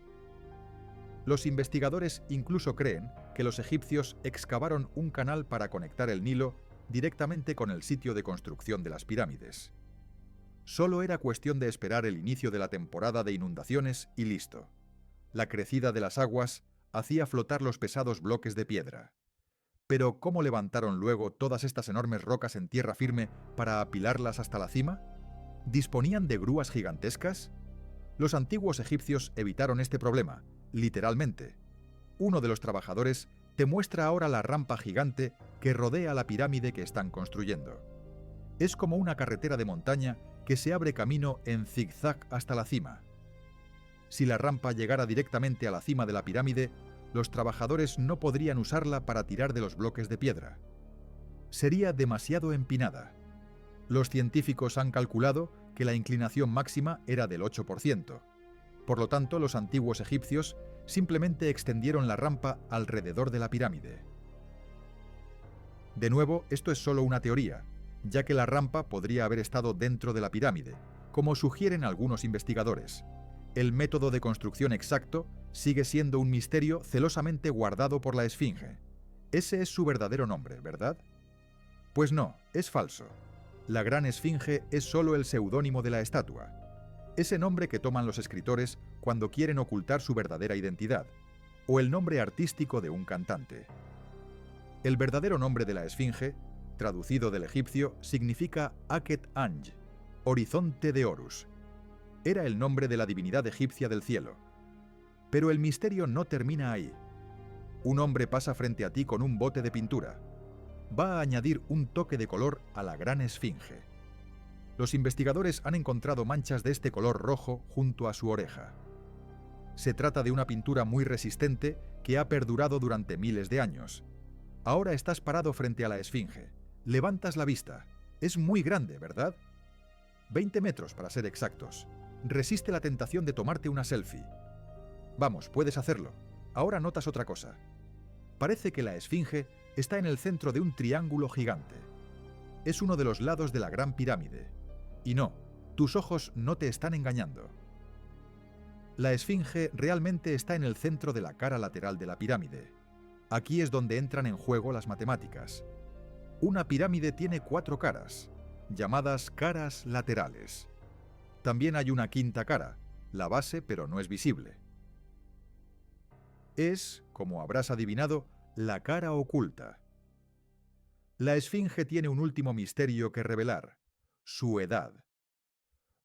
Los investigadores incluso creen que los egipcios excavaron un canal para conectar el Nilo directamente con el sitio de construcción de las pirámides. Solo era cuestión de esperar el inicio de la temporada de inundaciones y listo. La crecida de las aguas hacía flotar los pesados bloques de piedra. Pero ¿cómo levantaron luego todas estas enormes rocas en tierra firme para apilarlas hasta la cima? ¿Disponían de grúas gigantescas? Los antiguos egipcios evitaron este problema, literalmente. Uno de los trabajadores te muestra ahora la rampa gigante que rodea la pirámide que están construyendo. Es como una carretera de montaña que se abre camino en zigzag hasta la cima. Si la rampa llegara directamente a la cima de la pirámide, los trabajadores no podrían usarla para tirar de los bloques de piedra. Sería demasiado empinada. Los científicos han calculado que la inclinación máxima era del 8%. Por lo tanto, los antiguos egipcios simplemente extendieron la rampa alrededor de la pirámide. De nuevo, esto es solo una teoría, ya que la rampa podría haber estado dentro de la pirámide, como sugieren algunos investigadores. El método de construcción exacto sigue siendo un misterio celosamente guardado por la Esfinge. Ese es su verdadero nombre, ¿verdad? Pues no, es falso. La Gran Esfinge es solo el seudónimo de la estatua, ese nombre que toman los escritores cuando quieren ocultar su verdadera identidad, o el nombre artístico de un cantante. El verdadero nombre de la Esfinge, traducido del egipcio, significa Akhet Anj, horizonte de Horus. Era el nombre de la divinidad egipcia del cielo. Pero el misterio no termina ahí. Un hombre pasa frente a ti con un bote de pintura. Va a añadir un toque de color a la gran esfinge. Los investigadores han encontrado manchas de este color rojo junto a su oreja. Se trata de una pintura muy resistente que ha perdurado durante miles de años. Ahora estás parado frente a la esfinge. Levantas la vista. Es muy grande, ¿verdad? 20 metros para ser exactos. Resiste la tentación de tomarte una selfie. Vamos, puedes hacerlo. Ahora notas otra cosa. Parece que la esfinge está en el centro de un triángulo gigante. Es uno de los lados de la Gran Pirámide. Y no, tus ojos no te están engañando. La esfinge realmente está en el centro de la cara lateral de la pirámide. Aquí es donde entran en juego las matemáticas. Una pirámide tiene 4 caras, llamadas caras laterales. También hay una quinta cara, la base, pero no es visible. Es, como habrás adivinado, la cara oculta. La esfinge tiene un último misterio que revelar: su edad.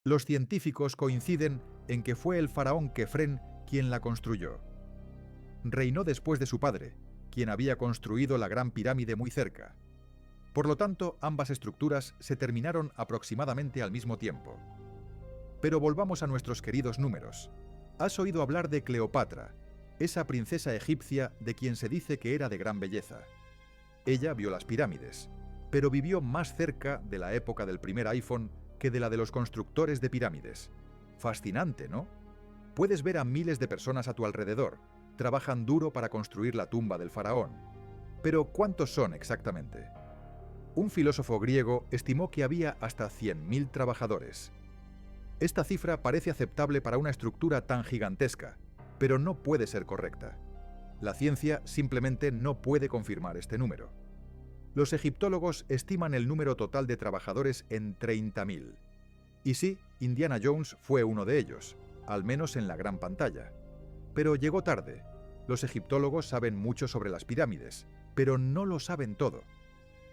Los científicos coinciden en que fue el faraón Kefren quien la construyó. Reinó después de su padre, quien había construido la Gran Pirámide muy cerca. Por lo tanto, ambas estructuras se terminaron aproximadamente al mismo tiempo. Pero volvamos a nuestros queridos números. ¿Has oído hablar de Cleopatra, esa princesa egipcia de quien se dice que era de gran belleza? Ella vio las pirámides, pero vivió más cerca de la época del primer iPhone que de la de los constructores de pirámides. Fascinante, ¿no? Puedes ver a miles de personas a tu alrededor. Trabajan duro para construir la tumba del faraón. Pero ¿cuántos son exactamente? Un filósofo griego estimó que había hasta 100.000 trabajadores. Esta cifra parece aceptable para una estructura tan gigantesca, pero no puede ser correcta. La ciencia simplemente no puede confirmar este número. Los egiptólogos estiman el número total de trabajadores en 30.000. Y sí, Indiana Jones fue uno de ellos, al menos en la gran pantalla. Pero llegó tarde. Los egiptólogos saben mucho sobre las pirámides, pero no lo saben todo.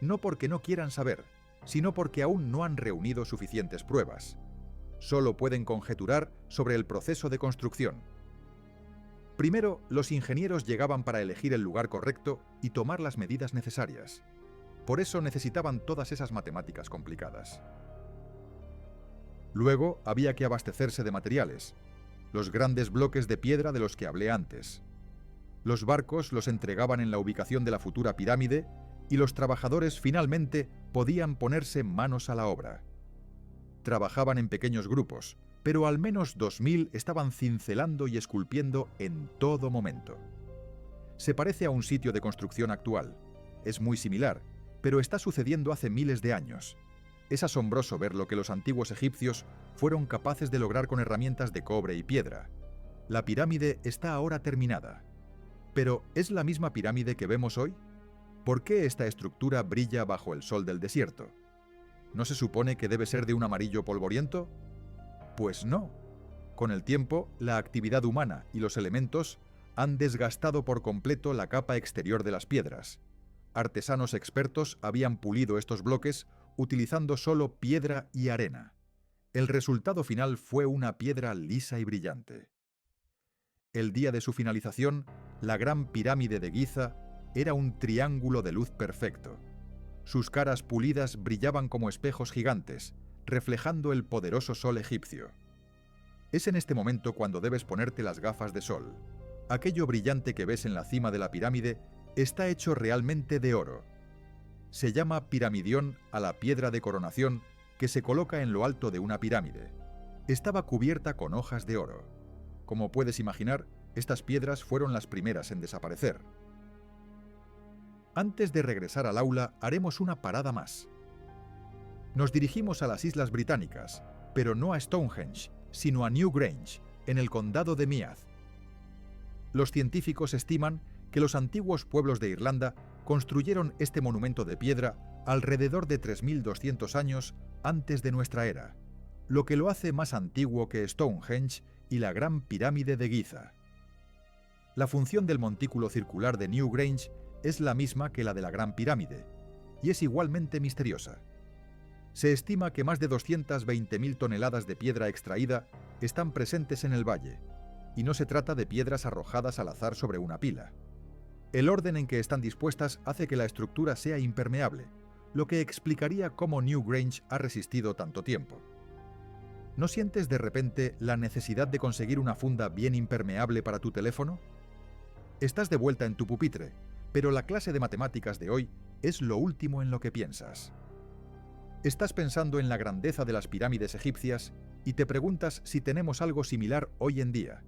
No porque no quieran saber, sino porque aún no han reunido suficientes pruebas. Solo pueden conjeturar sobre el proceso de construcción. Primero, los ingenieros llegaban para elegir el lugar correcto y tomar las medidas necesarias. Por eso necesitaban todas esas matemáticas complicadas. Luego había que abastecerse de materiales, los grandes bloques de piedra de los que hablé antes. Los barcos los entregaban en la ubicación de la futura pirámide y los trabajadores finalmente podían ponerse manos a la obra. Trabajaban en pequeños grupos, pero al menos 2.000 estaban cincelando y esculpiendo en todo momento. Se parece a un sitio de construcción actual. Es muy similar, pero está sucediendo hace miles de años. Es asombroso ver lo que los antiguos egipcios fueron capaces de lograr con herramientas de cobre y piedra. La pirámide está ahora terminada. Pero, ¿es la misma pirámide que vemos hoy? ¿Por qué esta estructura brilla bajo el sol del desierto? ¿No se supone que debe ser de un amarillo polvoriento? Pues no. Con el tiempo, la actividad humana y los elementos han desgastado por completo la capa exterior de las piedras. Artesanos expertos habían pulido estos bloques utilizando solo piedra y arena. El resultado final fue una piedra lisa y brillante. El día de su finalización, la Gran Pirámide de Giza era un triángulo de luz perfecto. Sus caras pulidas brillaban como espejos gigantes, reflejando el poderoso sol egipcio. Es en este momento cuando debes ponerte las gafas de sol. Aquello brillante que ves en la cima de la pirámide está hecho realmente de oro. Se llama piramidión a la piedra de coronación que se coloca en lo alto de una pirámide. Estaba cubierta con hojas de oro. Como puedes imaginar, estas piedras fueron las primeras en desaparecer. Antes de regresar al aula, haremos una parada más. Nos dirigimos a las Islas Británicas, pero no a Stonehenge, sino a Newgrange, en el condado de Meath. Los científicos estiman que los antiguos pueblos de Irlanda construyeron este monumento de piedra alrededor de 3.200 años antes de nuestra era, lo que lo hace más antiguo que Stonehenge y la Gran Pirámide de Giza. La función del montículo circular de Newgrange es la misma que la de la Gran Pirámide. y es igualmente misteriosa. Se estima que más de 220.000 toneladas de piedra extraída están presentes en el valle, y no se trata de piedras arrojadas al azar sobre una pila. El orden en que están dispuestas hace que la estructura sea impermeable, lo que explicaría cómo Newgrange ha resistido tanto tiempo. ¿No sientes de repente la necesidad de conseguir una funda bien impermeable para tu teléfono? Estás de vuelta en tu pupitre, pero la clase de matemáticas de hoy es lo último en lo que piensas. Estás pensando en la grandeza de las pirámides egipcias y te preguntas si tenemos algo similar hoy en día.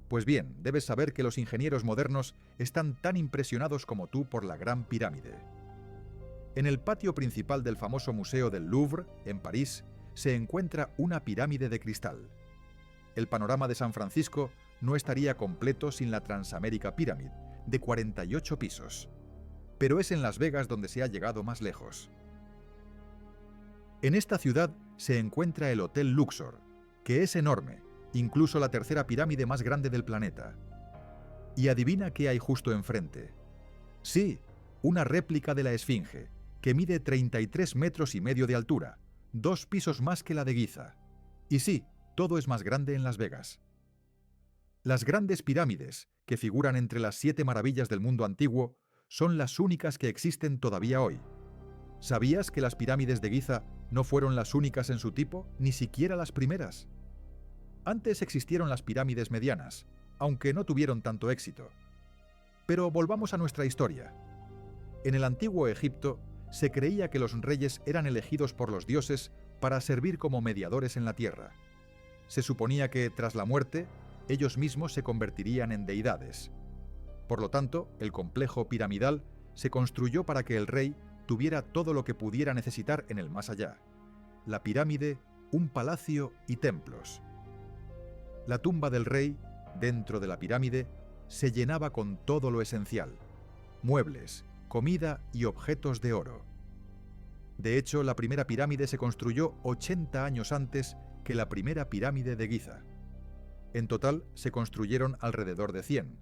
Pues bien, debes saber que los ingenieros modernos están tan impresionados como tú por la Gran Pirámide. En el patio principal del famoso Museo del Louvre, en París, se encuentra una pirámide de cristal. El panorama de San Francisco no estaría completo sin la Transamerica Pyramid, de 48 pisos. Pero es en Las Vegas donde se ha llegado más lejos. En esta ciudad se encuentra el Hotel Luxor, que es enorme, incluso la tercera pirámide más grande del planeta. Y adivina qué hay justo enfrente. Sí, una réplica de la Esfinge, que mide 33 metros y medio de altura, 2 pisos más que la de Giza. Y sí, todo es más grande en Las Vegas. Las grandes pirámides, que figuran entre las 7 maravillas del mundo antiguo, son las únicas que existen todavía hoy. ¿Sabías que las pirámides de Giza no fueron las únicas en su tipo, ni siquiera las primeras? Antes existieron las pirámides medianas, aunque no tuvieron tanto éxito. Pero volvamos a nuestra historia. En el antiguo Egipto, se creía que los reyes eran elegidos por los dioses para servir como mediadores en la tierra. Se suponía que, tras la muerte, ellos mismos se convertirían en deidades. Por lo tanto, el complejo piramidal se construyó para que el rey tuviera todo lo que pudiera necesitar en el más allá: la pirámide, un palacio y templos. La tumba del rey, dentro de la pirámide, se llenaba con todo lo esencial: muebles, comida y objetos de oro. De hecho, la primera pirámide se construyó 80 años antes que la primera pirámide de Giza. En total, se construyeron alrededor de 100.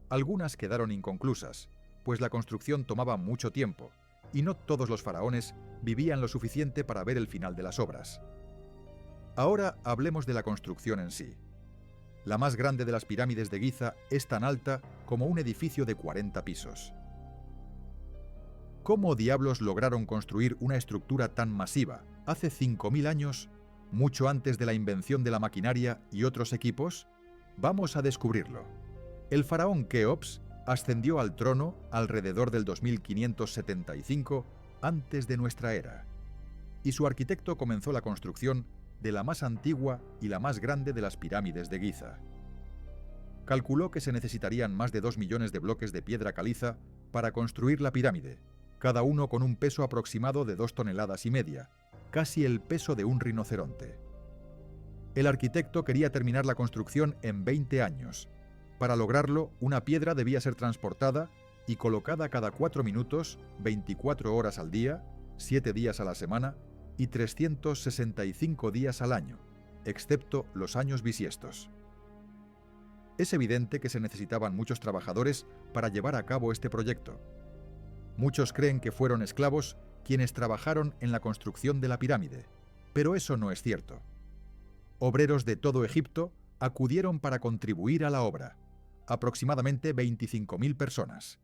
Algunas quedaron inconclusas, pues la construcción tomaba mucho tiempo, y no todos los faraones vivían lo suficiente para ver el final de las obras. Ahora hablemos de la construcción en sí. La más grande de las pirámides de Giza es tan alta como un edificio de 40 pisos. ¿Cómo diablos lograron construir una estructura tan masiva hace 5.000 años, mucho antes de la invención de la maquinaria y otros equipos? Vamos a descubrirlo. El faraón Keops ascendió al trono alrededor del 2575 antes de nuestra era, y su arquitecto comenzó la construcción de la más antigua y la más grande de las pirámides de Giza. Calculó que se necesitarían más de 2 millones de bloques de piedra caliza para construir la pirámide, cada uno con un peso aproximado de 2,5 toneladas, casi el peso de un rinoceronte. El arquitecto quería terminar la construcción en 20 años. Para lograrlo, una piedra debía ser transportada y colocada cada 4 minutos, 24 horas al día, 7 días a la semana y 365 días al año, excepto los años bisiestos. Es evidente que se necesitaban muchos trabajadores para llevar a cabo este proyecto. Muchos creen que fueron esclavos quienes trabajaron en la construcción de la pirámide, pero eso no es cierto. Obreros de todo Egipto acudieron para contribuir a la obra, aproximadamente 25.000 personas.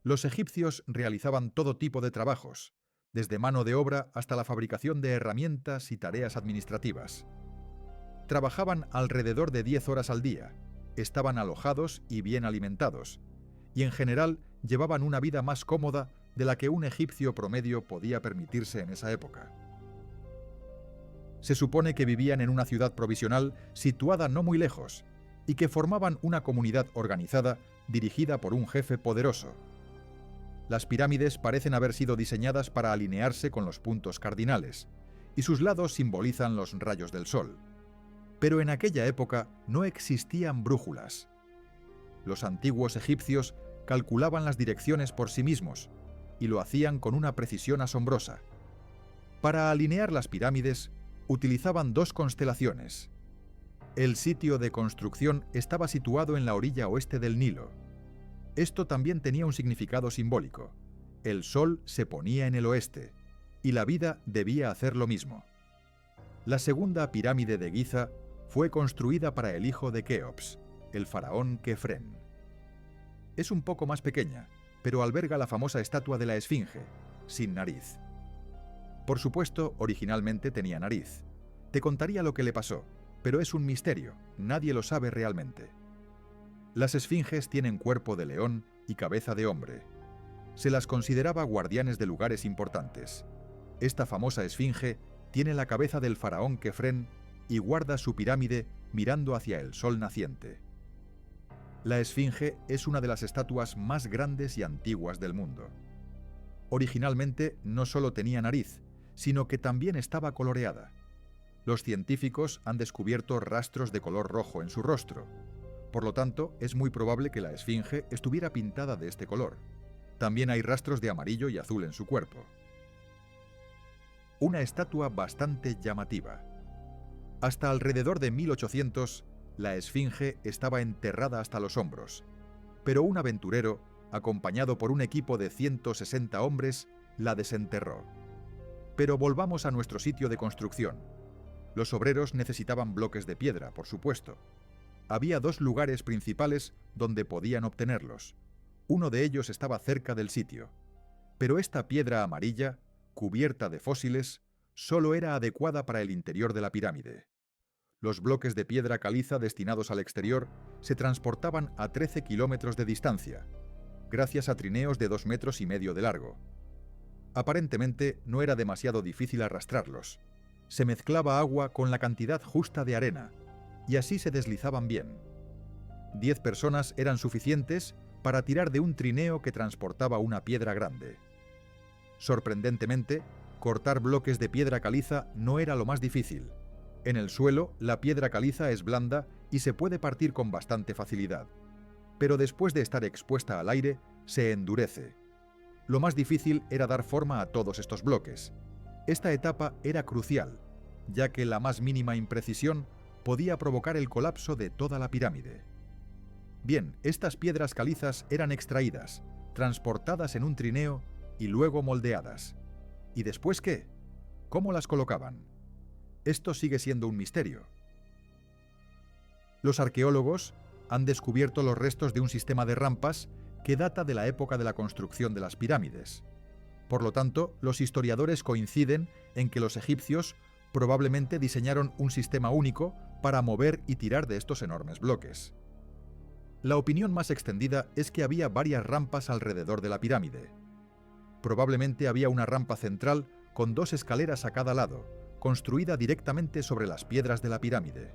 Los egipcios realizaban todo tipo de trabajos, desde mano de obra hasta la fabricación de herramientas y tareas administrativas. Trabajaban alrededor de 10 horas al día, estaban alojados y bien alimentados, y en general llevaban una vida más cómoda de la que un egipcio promedio podía permitirse en esa época. Se supone que vivían en una ciudad provisional situada no muy lejos, y que formaban una comunidad organizada dirigida por un jefe poderoso. Las pirámides parecen haber sido diseñadas para alinearse con los puntos cardinales, y sus lados simbolizan los rayos del sol. Pero en aquella época no existían brújulas. Los antiguos egipcios calculaban las direcciones por sí mismos, y lo hacían con una precisión asombrosa. Para alinear las pirámides, utilizaban 2 constelaciones. El sitio de construcción estaba situado en la orilla oeste del Nilo. Esto también tenía un significado simbólico. El sol se ponía en el oeste, y la vida debía hacer lo mismo. La segunda pirámide de Giza fue construida para el hijo de Keops, el faraón Kefren. Es un poco más pequeña, pero alberga la famosa estatua de la Esfinge, sin nariz. Por supuesto, originalmente tenía nariz. Te contaría lo que le pasó, pero es un misterio, nadie lo sabe realmente. Las esfinges tienen cuerpo de león y cabeza de hombre. Se las consideraba guardianes de lugares importantes. Esta famosa esfinge tiene la cabeza del faraón Kefren y guarda su pirámide mirando hacia el sol naciente. La esfinge es una de las estatuas más grandes y antiguas del mundo. Originalmente no solo tenía nariz, sino que también estaba coloreada. Los científicos han descubierto rastros de color rojo en su rostro. Por lo tanto, es muy probable que la esfinge estuviera pintada de este color. También hay rastros de amarillo y azul en su cuerpo. Una estatua bastante llamativa. Hasta alrededor de 1800, la esfinge estaba enterrada hasta los hombros, pero un aventurero, acompañado por un equipo de 160 hombres, la desenterró. Pero volvamos a nuestro sitio de construcción. Los obreros necesitaban bloques de piedra, por supuesto. Había dos lugares principales donde podían obtenerlos. Uno de ellos estaba cerca del sitio. Pero esta piedra amarilla, cubierta de fósiles, solo era adecuada para el interior de la pirámide. Los bloques de piedra caliza destinados al exterior se transportaban a 13 kilómetros de distancia, gracias a trineos de 2,5 metros de largo. Aparentemente no era demasiado difícil arrastrarlos. Se mezclaba agua con la cantidad justa de arena, y así se deslizaban bien. 10 personas eran suficientes para tirar de un trineo que transportaba una piedra grande. Sorprendentemente, cortar bloques de piedra caliza no era lo más difícil. En el suelo, la piedra caliza es blanda y se puede partir con bastante facilidad. Pero después de estar expuesta al aire, se endurece. Lo más difícil era dar forma a todos estos bloques. Esta etapa era crucial, ya que la más mínima imprecisión podía provocar el colapso de toda la pirámide. Bien, estas piedras calizas eran extraídas, transportadas en un trineo y luego moldeadas. ¿Y después qué? ¿Cómo las colocaban? Esto sigue siendo un misterio. Los arqueólogos han descubierto los restos de un sistema de rampas que data de la época de la construcción de las pirámides. Por lo tanto, los historiadores coinciden en que los egipcios probablemente diseñaron un sistema único para mover y tirar de estos enormes bloques. La opinión más extendida es que había varias rampas alrededor de la pirámide. Probablemente había una rampa central con 2 escaleras a cada lado, construida directamente sobre las piedras de la pirámide.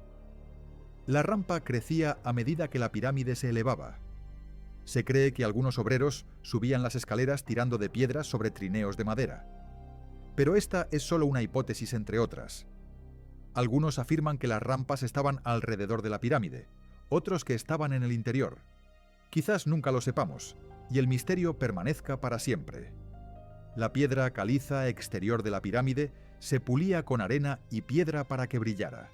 La rampa crecía a medida que la pirámide se elevaba. Se cree que algunos obreros subían las escaleras tirando de piedras sobre trineos de madera. Pero esta es solo una hipótesis entre otras. Algunos afirman que las rampas estaban alrededor de la pirámide, otros que estaban en el interior. Quizás nunca lo sepamos, y el misterio permanezca para siempre. La piedra caliza exterior de la pirámide se pulía con arena y piedra para que brillara.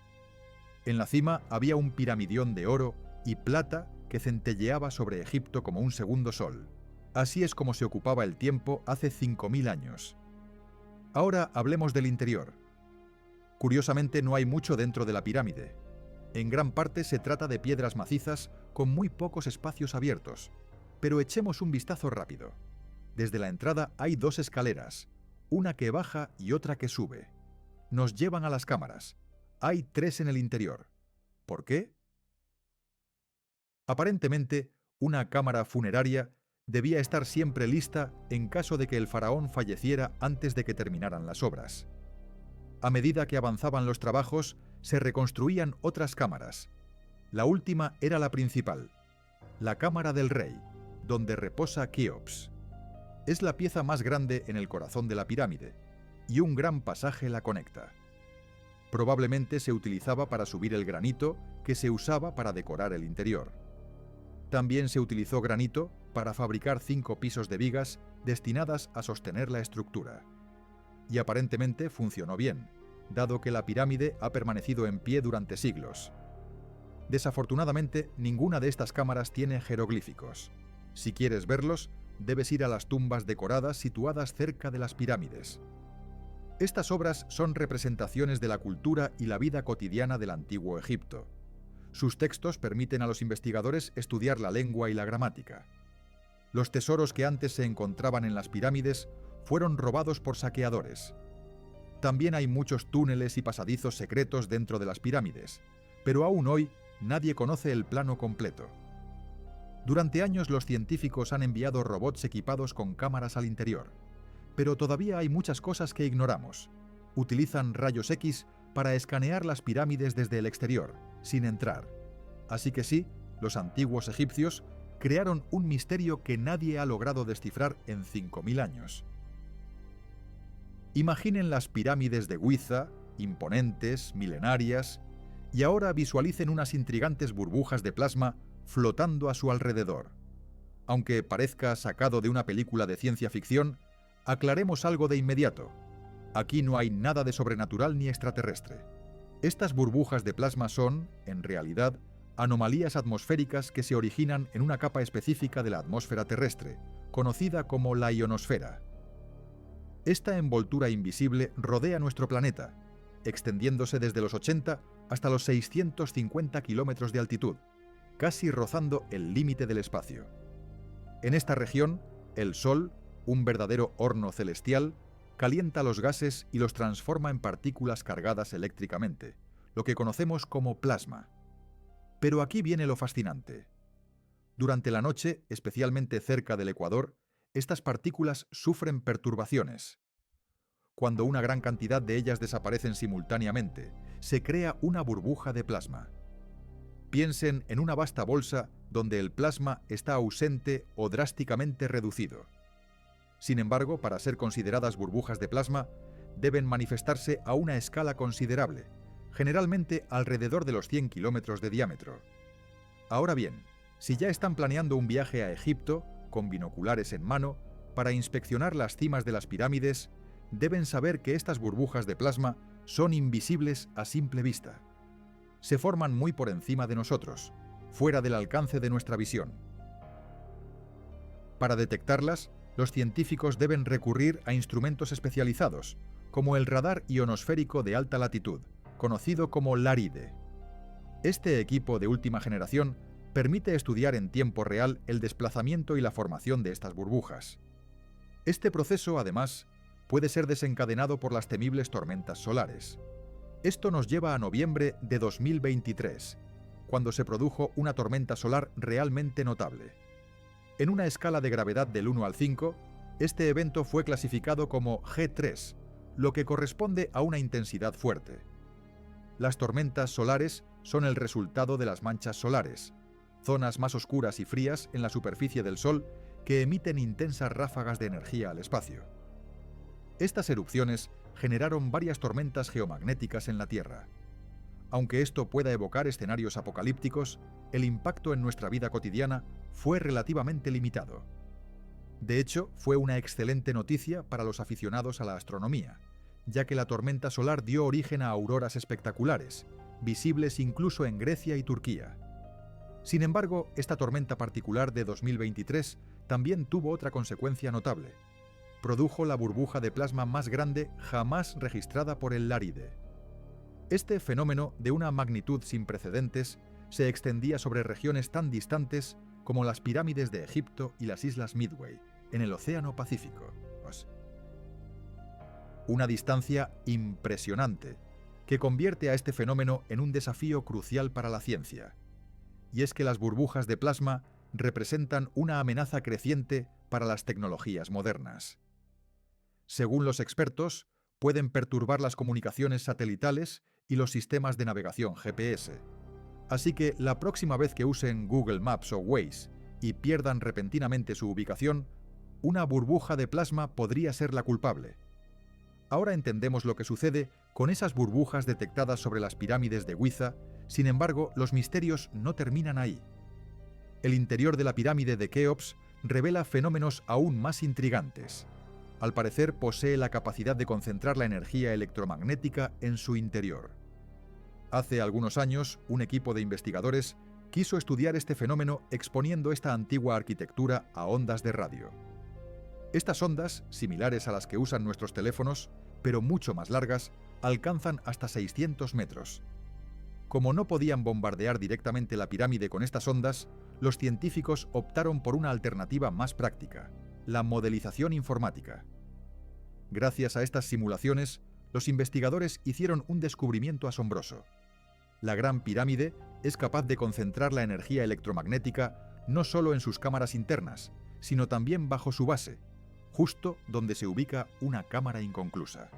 En la cima había un piramidión de oro y plata que centelleaba sobre Egipto como un segundo sol. Así es como se ocupaba el tiempo hace 5000 años. Ahora hablemos del interior. Curiosamente no hay mucho dentro de la pirámide. En gran parte se trata de piedras macizas con muy pocos espacios abiertos. Pero echemos un vistazo rápido. Desde la entrada hay 2 escaleras, una que baja y otra que sube. Nos llevan a las cámaras. Hay 3 en el interior. ¿Por qué? Aparentemente, una cámara funeraria debía estar siempre lista en caso de que el faraón falleciera antes de que terminaran las obras. A medida que avanzaban los trabajos, se reconstruían otras cámaras. La última era la principal, la cámara del rey, donde reposa Keops. Es la pieza más grande en el corazón de la pirámide, y un gran pasaje la conecta. Probablemente se utilizaba para subir el granito que se usaba para decorar el interior. También se utilizó granito para fabricar 5 pisos de vigas destinadas a sostener la estructura. Y aparentemente funcionó bien, dado que la pirámide ha permanecido en pie durante siglos. Desafortunadamente, ninguna de estas cámaras tiene jeroglíficos. Si quieres verlos, debes ir a las tumbas decoradas situadas cerca de las pirámides. Estas obras son representaciones de la cultura y la vida cotidiana del antiguo Egipto. Sus textos permiten a los investigadores estudiar la lengua y la gramática. Los tesoros que antes se encontraban en las pirámides fueron robados por saqueadores. También hay muchos túneles y pasadizos secretos dentro de las pirámides, pero aún hoy nadie conoce el plano completo. Durante años los científicos han enviado robots equipados con cámaras al interior, pero todavía hay muchas cosas que ignoramos. Utilizan rayos X para escanear las pirámides desde el exterior, sin entrar. Así que sí, los antiguos egipcios crearon un misterio que nadie ha logrado descifrar en 5000 años. Imaginen las pirámides de Giza, imponentes, milenarias, y ahora visualicen unas intrigantes burbujas de plasma flotando a su alrededor. Aunque parezca sacado de una película de ciencia ficción, aclaremos algo de inmediato. Aquí no hay nada de sobrenatural ni extraterrestre. Estas burbujas de plasma son, en realidad, anomalías atmosféricas que se originan en una capa específica de la atmósfera terrestre, conocida como la ionosfera. Esta envoltura invisible rodea nuestro planeta, extendiéndose desde los 80 hasta los 650 kilómetros de altitud, casi rozando el límite del espacio. En esta región, el Sol, un verdadero horno celestial, calienta los gases y los transforma en partículas cargadas eléctricamente, lo que conocemos como plasma. Pero aquí viene lo fascinante. Durante la noche, especialmente cerca del ecuador, estas partículas sufren perturbaciones. Cuando una gran cantidad de ellas desaparecen simultáneamente, se crea una burbuja de plasma. Piensen en una vasta bolsa donde el plasma está ausente o drásticamente reducido. Sin embargo, para ser consideradas burbujas de plasma, deben manifestarse a una escala considerable, generalmente alrededor de los 100 kilómetros de diámetro. Ahora bien, si ya están planeando un viaje a Egipto, con binoculares en mano, para inspeccionar las cimas de las pirámides, deben saber que estas burbujas de plasma son invisibles a simple vista. Se forman muy por encima de nosotros, fuera del alcance de nuestra visión. Para detectarlas, los científicos deben recurrir a instrumentos especializados, como el radar ionosférico de alta latitud, conocido como LARIDE. Este equipo de última generación permite estudiar en tiempo real el desplazamiento y la formación de estas burbujas. Este proceso, además, puede ser desencadenado por las temibles tormentas solares. Esto nos lleva a noviembre de 2023, cuando se produjo una tormenta solar realmente notable. En una escala de gravedad del 1 al 5, este evento fue clasificado como G3, lo que corresponde a una intensidad fuerte. Las tormentas solares son el resultado de las manchas solares, zonas más oscuras y frías en la superficie del Sol que emiten intensas ráfagas de energía al espacio. Estas erupciones generaron varias tormentas geomagnéticas en la Tierra. Aunque esto pueda evocar escenarios apocalípticos, el impacto en nuestra vida cotidiana fue relativamente limitado. De hecho, fue una excelente noticia para los aficionados a la astronomía, ya que la tormenta solar dio origen a auroras espectaculares, visibles incluso en Grecia y Turquía. Sin embargo, esta tormenta particular de 2023 también tuvo otra consecuencia notable. Produjo la burbuja de plasma más grande jamás registrada por el LARIDE. Este fenómeno, de una magnitud sin precedentes, se extendía sobre regiones tan distantes como las pirámides de Egipto y las islas Midway, en el Océano Pacífico. Una distancia impresionante, que convierte a este fenómeno en un desafío crucial para la ciencia. Y es que las burbujas de plasma representan una amenaza creciente para las tecnologías modernas. Según los expertos, pueden perturbar las comunicaciones satelitales y los sistemas de navegación GPS. Así que la próxima vez que usen Google Maps o Waze y pierdan repentinamente su ubicación, una burbuja de plasma podría ser la culpable. Ahora entendemos lo que sucede con esas burbujas detectadas sobre las pirámides de Giza. Sin embargo, los misterios no terminan ahí. El interior de la pirámide de Keops revela fenómenos aún más intrigantes. Al parecer, posee la capacidad de concentrar la energía electromagnética en su interior. Hace algunos años, un equipo de investigadores quiso estudiar este fenómeno exponiendo esta antigua arquitectura a ondas de radio. Estas ondas, similares a las que usan nuestros teléfonos, pero mucho más largas, alcanzan hasta 600 metros. Como no podían bombardear directamente la pirámide con estas ondas, los científicos optaron por una alternativa más práctica, la modelización informática. Gracias a estas simulaciones, los investigadores hicieron un descubrimiento asombroso. La Gran Pirámide es capaz de concentrar la energía electromagnética no solo en sus cámaras internas, sino también bajo su base, justo donde se ubica una cámara inconclusa.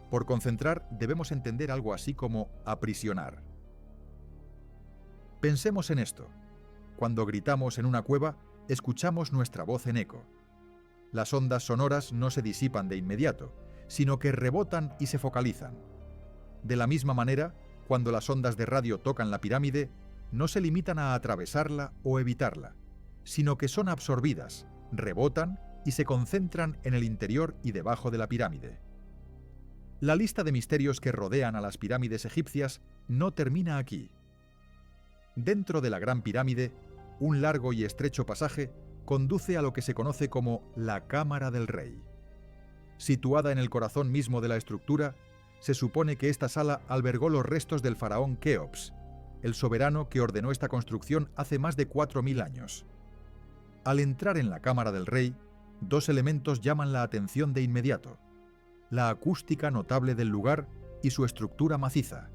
Por concentrar debemos entender algo así como aprisionar. Pensemos en esto. Cuando gritamos en una cueva, escuchamos nuestra voz en eco. Las ondas sonoras no se disipan de inmediato, sino que rebotan y se focalizan. De la misma manera, cuando las ondas de radio tocan la pirámide, no se limitan a atravesarla o evitarla, sino que son absorbidas, rebotan y se concentran en el interior y debajo de la pirámide. La lista de misterios que rodean a las pirámides egipcias no termina aquí. Dentro de la Gran Pirámide, un largo y estrecho pasaje conduce a lo que se conoce como la Cámara del Rey. Situada en el corazón mismo de la estructura, se supone que esta sala albergó los restos del faraón Keops, el soberano que ordenó esta construcción hace más de 4000 años. Al entrar en la Cámara del Rey, dos elementos llaman la atención de inmediato: la acústica notable del lugar y su estructura maciza,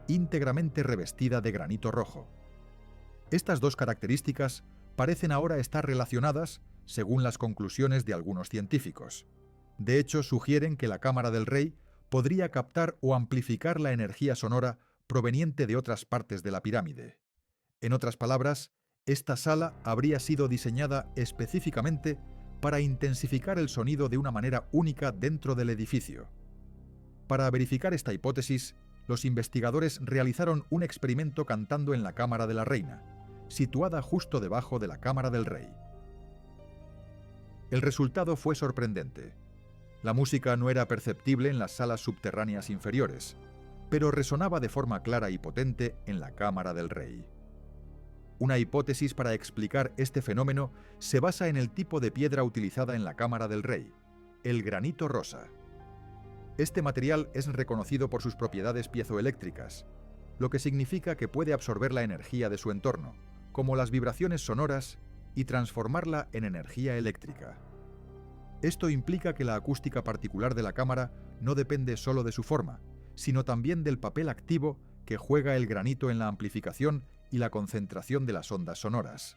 íntegramente revestida de granito rojo. Estas dos características parecen ahora estar relacionadas, según las conclusiones de algunos científicos. De hecho, sugieren que la Cámara del Rey podría captar o amplificar la energía sonora proveniente de otras partes de la pirámide. En otras palabras, esta sala habría sido diseñada específicamente para intensificar el sonido de una manera única dentro del edificio. Para verificar esta hipótesis, los investigadores realizaron un experimento cantando en la Cámara de la Reina, situada justo debajo de la Cámara del Rey. El resultado fue sorprendente. La música no era perceptible en las salas subterráneas inferiores, pero resonaba de forma clara y potente en la Cámara del Rey. Una hipótesis para explicar este fenómeno se basa en el tipo de piedra utilizada en la Cámara del Rey, el granito rosa. Este material es reconocido por sus propiedades piezoeléctricas, lo que significa que puede absorber la energía de su entorno, como las vibraciones sonoras, y transformarla en energía eléctrica. Esto implica que la acústica particular de la cámara no depende solo de su forma, sino también del papel activo que juega el granito en la amplificación y la concentración de las ondas sonoras.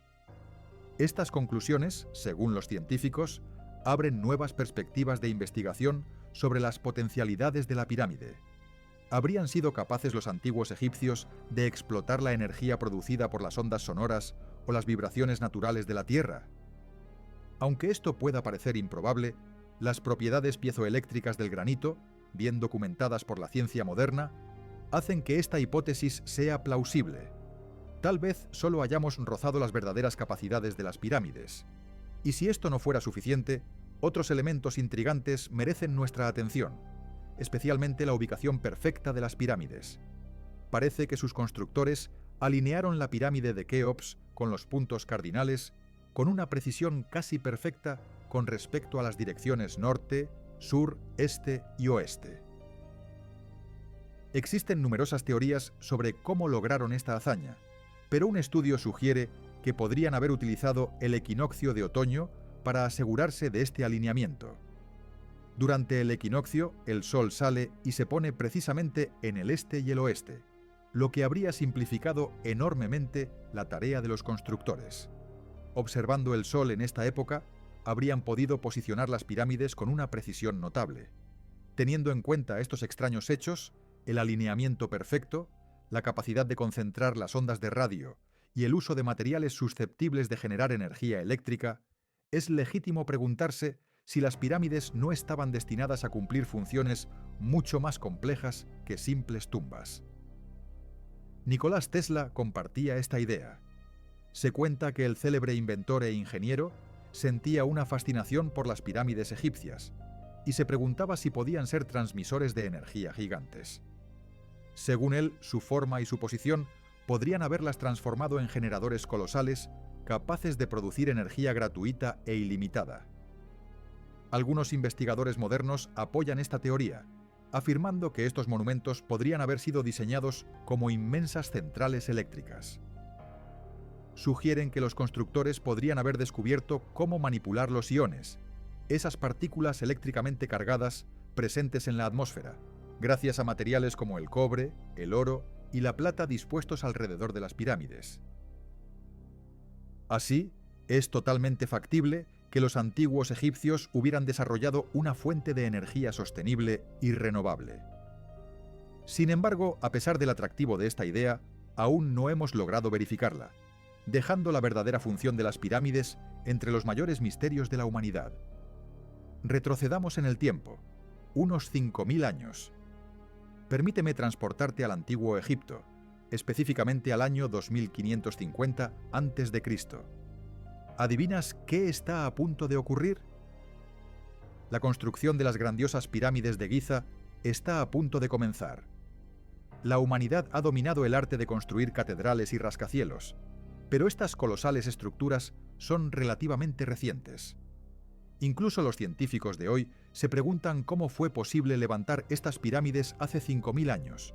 Estas conclusiones, según los científicos, abren nuevas perspectivas de investigación sobre las potencialidades de la pirámide. ¿Habrían sido capaces los antiguos egipcios de explotar la energía producida por las ondas sonoras o las vibraciones naturales de la Tierra? Aunque esto pueda parecer improbable, las propiedades piezoeléctricas del granito, bien documentadas por la ciencia moderna, hacen que esta hipótesis sea plausible. Tal vez solo hayamos rozado las verdaderas capacidades de las pirámides. Y si esto no fuera suficiente, otros elementos intrigantes merecen nuestra atención, especialmente la ubicación perfecta de las pirámides. Parece que sus constructores alinearon la pirámide de Keops con los puntos cardinales con una precisión casi perfecta con respecto a las direcciones norte, sur, este y oeste. Existen numerosas teorías sobre cómo lograron esta hazaña, pero un estudio sugiere que podrían haber utilizado el equinoccio de otoño para asegurarse de este alineamiento. Durante el equinoccio, el sol sale y se pone precisamente en el este y el oeste, lo que habría simplificado enormemente la tarea de los constructores. Observando el sol en esta época, habrían podido posicionar las pirámides con una precisión notable. Teniendo en cuenta estos extraños hechos, el alineamiento perfecto, la capacidad de concentrar las ondas de radio y el uso de materiales susceptibles de generar energía eléctrica, es legítimo preguntarse si las pirámides no estaban destinadas a cumplir funciones mucho más complejas que simples tumbas. Nicolás Tesla compartía esta idea. Se cuenta que el célebre inventor e ingeniero sentía una fascinación por las pirámides egipcias y se preguntaba si podían ser transmisores de energía gigantes. Según él, su forma y su posición podrían haberlas transformado en generadores colosales capaces de producir energía gratuita e ilimitada. Algunos investigadores modernos apoyan esta teoría, afirmando que estos monumentos podrían haber sido diseñados como inmensas centrales eléctricas. Sugieren que los constructores podrían haber descubierto cómo manipular los iones, esas partículas eléctricamente cargadas presentes en la atmósfera, gracias a materiales como el cobre, el oro y la plata dispuestos alrededor de las pirámides. Así, es totalmente factible que los antiguos egipcios hubieran desarrollado una fuente de energía sostenible y renovable. Sin embargo, a pesar del atractivo de esta idea, aún no hemos logrado verificarla, dejando la verdadera función de las pirámides entre los mayores misterios de la humanidad. Retrocedamos en el tiempo, unos 5000 años. Permíteme transportarte al antiguo Egipto, específicamente al año 2550 a.C. ¿Adivinas qué está a punto de ocurrir? La construcción de las grandiosas pirámides de Giza está a punto de comenzar. La humanidad ha dominado el arte de construir catedrales y rascacielos, pero estas colosales estructuras son relativamente recientes. Incluso los científicos de hoy se preguntan cómo fue posible levantar estas pirámides hace 5000 años.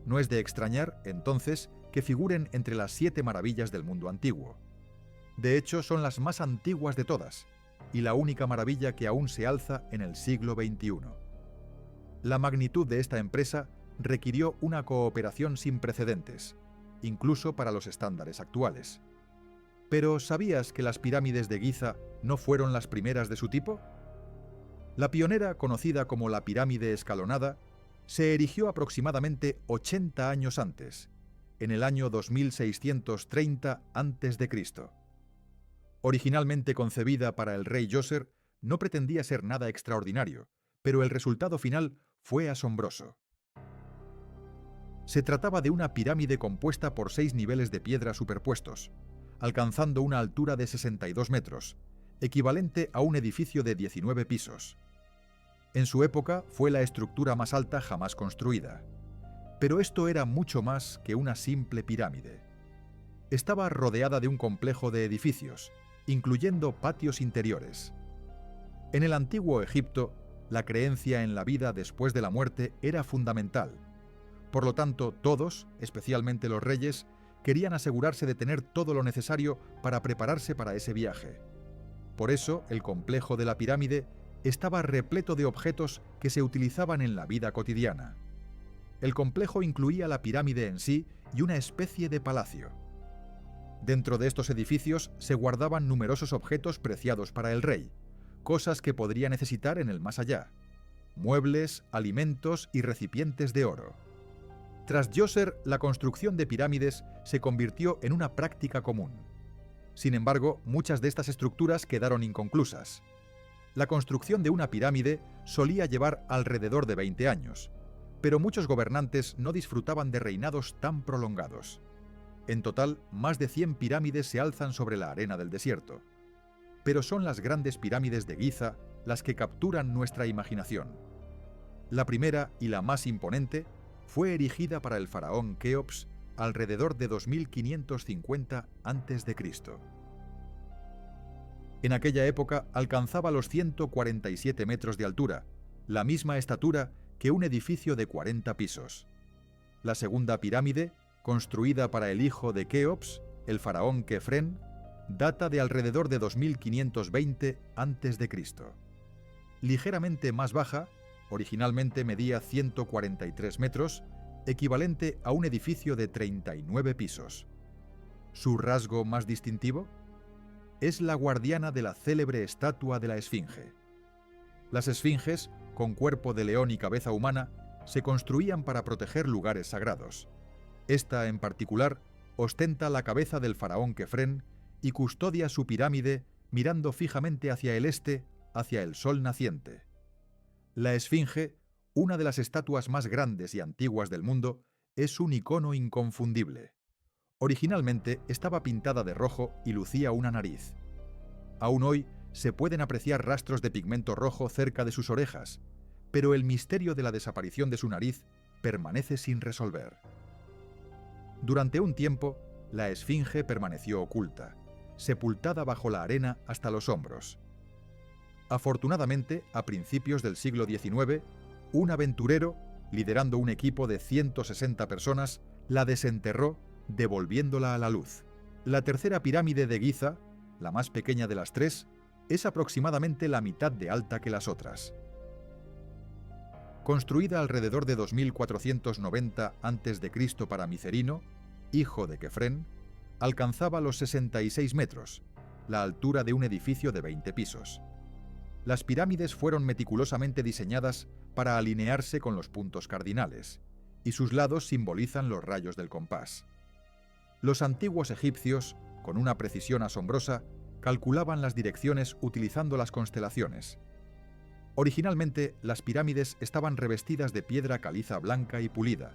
No es de extrañar, entonces, que figuren entre las 7 maravillas del mundo antiguo. De hecho, son las más antiguas de todas, y la única maravilla que aún se alza en el siglo XXI. La magnitud de esta empresa requirió una cooperación sin precedentes, incluso para los estándares actuales. Pero ¿sabías que las pirámides de Giza no fueron las primeras de su tipo? La pionera, conocida como la pirámide escalonada, se erigió aproximadamente 80 años antes, en el año 2630 a.C. Originalmente concebida para el rey Djoser, no pretendía ser nada extraordinario, pero el resultado final fue asombroso. Se trataba de una pirámide compuesta por 6 niveles de piedra superpuestos, alcanzando una altura de 62 metros, equivalente a un edificio de 19 pisos. En su época fue la estructura más alta jamás construida. Pero esto era mucho más que una simple pirámide. Estaba rodeada de un complejo de edificios, incluyendo patios interiores. En el antiguo Egipto, la creencia en la vida después de la muerte era fundamental. Por lo tanto, todos, especialmente los reyes, querían asegurarse de tener todo lo necesario para prepararse para ese viaje. Por eso, el complejo de la pirámide estaba repleto de objetos que se utilizaban en la vida cotidiana. El complejo incluía la pirámide en sí y una especie de palacio. Dentro de estos edificios se guardaban numerosos objetos preciados para el rey, cosas que podría necesitar en el más allá: muebles, alimentos y recipientes de oro. Tras Djoser, la construcción de pirámides se convirtió en una práctica común. Sin embargo, muchas de estas estructuras quedaron inconclusas. La construcción de una pirámide solía llevar alrededor de 20 años, pero muchos gobernantes no disfrutaban de reinados tan prolongados. En total, más de 100 pirámides se alzan sobre la arena del desierto. Pero son las grandes pirámides de Giza las que capturan nuestra imaginación. La primera y la más imponente fue erigida para el faraón Keops alrededor de 2550 a.C. En aquella época alcanzaba los 147 metros de altura, la misma estatura que un edificio de 40 pisos. La segunda pirámide, construida para el hijo de Keops, el faraón Kefren, data de alrededor de 2520 a.C. Ligeramente más baja, originalmente medía 143 metros, equivalente a un edificio de 39 pisos. ¿Su rasgo más distintivo? Es la guardiana de la célebre estatua de la Esfinge. Las esfinges, con cuerpo de león y cabeza humana, se construían para proteger lugares sagrados. Esta, en particular, ostenta la cabeza del faraón Kefren y custodia su pirámide mirando fijamente hacia el este, hacia el sol naciente. La Esfinge, una de las estatuas más grandes y antiguas del mundo, es un icono inconfundible. Originalmente estaba pintada de rojo y lucía una nariz. Aún hoy se pueden apreciar rastros de pigmento rojo cerca de sus orejas, pero el misterio de la desaparición de su nariz permanece sin resolver. Durante un tiempo, la esfinge permaneció oculta, sepultada bajo la arena hasta los hombros. Afortunadamente, a principios del siglo XIX, un aventurero, liderando un equipo de 160 personas, la desenterró, devolviéndola a la luz. La tercera pirámide de Giza, la más pequeña de las tres, es aproximadamente la mitad de alta que las otras. Construida alrededor de 2490 a.C. para Micerino, hijo de Kefren, alcanzaba los 66 metros, la altura de un edificio de 20 pisos. Las pirámides fueron meticulosamente diseñadas para alinearse con los puntos cardinales, y sus lados simbolizan los rayos del compás. Los antiguos egipcios, con una precisión asombrosa, calculaban las direcciones utilizando las constelaciones. Originalmente, las pirámides estaban revestidas de piedra caliza blanca y pulida,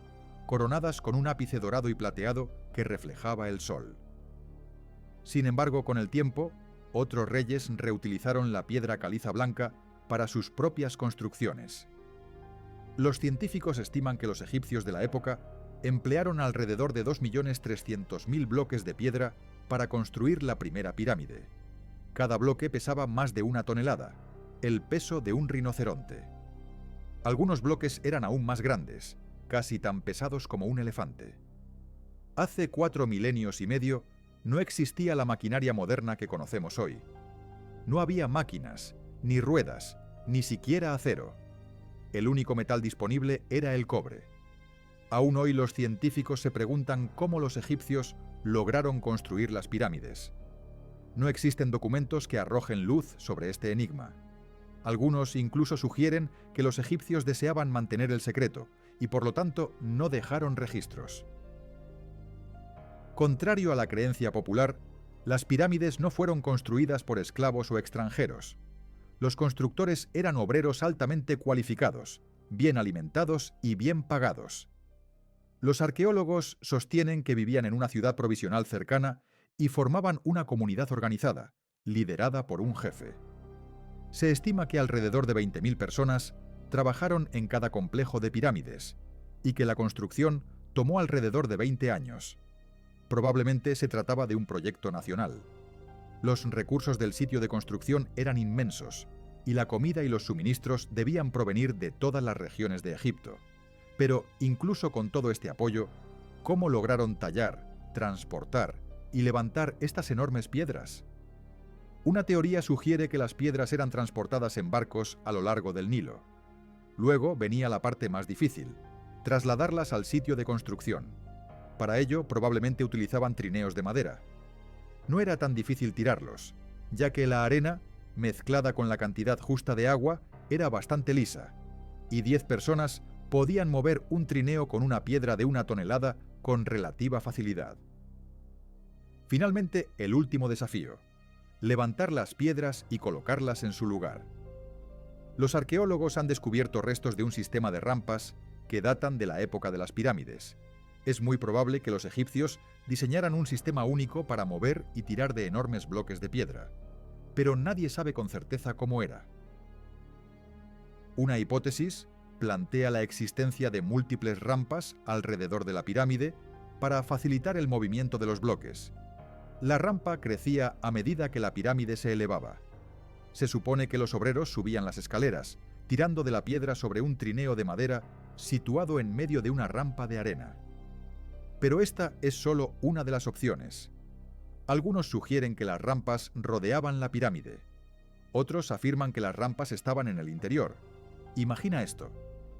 coronadas con un ápice dorado y plateado que reflejaba el sol. Sin embargo, con el tiempo, otros reyes reutilizaron la piedra caliza blanca para sus propias construcciones. Los científicos estiman que los egipcios de la época emplearon alrededor de 2.300.000 bloques de piedra para construir la primera pirámide. Cada bloque pesaba más de 1 tonelada, el peso de un rinoceronte. Algunos bloques eran aún más grandes, casi tan pesados como un elefante. Hace 4 milenios y medio no existía la maquinaria moderna que conocemos hoy. No había máquinas, ni ruedas, ni siquiera acero. El único metal disponible era el cobre. Aún hoy los científicos se preguntan cómo los egipcios lograron construir las pirámides. No existen documentos que arrojen luz sobre este enigma. Algunos incluso sugieren que los egipcios deseaban mantener el secreto y por lo tanto no dejaron registros. Contrario a la creencia popular, las pirámides no fueron construidas por esclavos o extranjeros. Los constructores eran obreros altamente cualificados, bien alimentados y bien pagados. Los arqueólogos sostienen que vivían en una ciudad provisional cercana y formaban una comunidad organizada, liderada por un jefe. Se estima que alrededor de 20.000 personas trabajaron en cada complejo de pirámides y que la construcción tomó alrededor de 20 años. Probablemente se trataba de un proyecto nacional. Los recursos del sitio de construcción eran inmensos y la comida y los suministros debían provenir de todas las regiones de Egipto. Pero incluso con todo este apoyo, ¿cómo lograron tallar, transportar y levantar estas enormes piedras? Una teoría sugiere que las piedras eran transportadas en barcos a lo largo del Nilo. Luego venía la parte más difícil, trasladarlas al sitio de construcción. Para ello, probablemente utilizaban trineos de madera. No era tan difícil tirarlos, ya que la arena, mezclada con la cantidad justa de agua, era bastante lisa, y 10 personas podían mover un trineo con una piedra de 1 tonelada con relativa facilidad. Finalmente, el último desafío: levantar las piedras y colocarlas en su lugar. Los arqueólogos han descubierto restos de un sistema de rampas que datan de la época de las pirámides. Es muy probable que los egipcios diseñaran un sistema único para mover y tirar de enormes bloques de piedra, pero nadie sabe con certeza cómo era. Una hipótesis plantea la existencia de múltiples rampas alrededor de la pirámide para facilitar el movimiento de los bloques. La rampa crecía a medida que la pirámide se elevaba. Se supone que los obreros subían las escaleras, tirando de la piedra sobre un trineo de madera situado en medio de una rampa de arena. Pero esta es solo una de las opciones. Algunos sugieren que las rampas rodeaban la pirámide. Otros afirman que las rampas estaban en el interior. Imagina esto: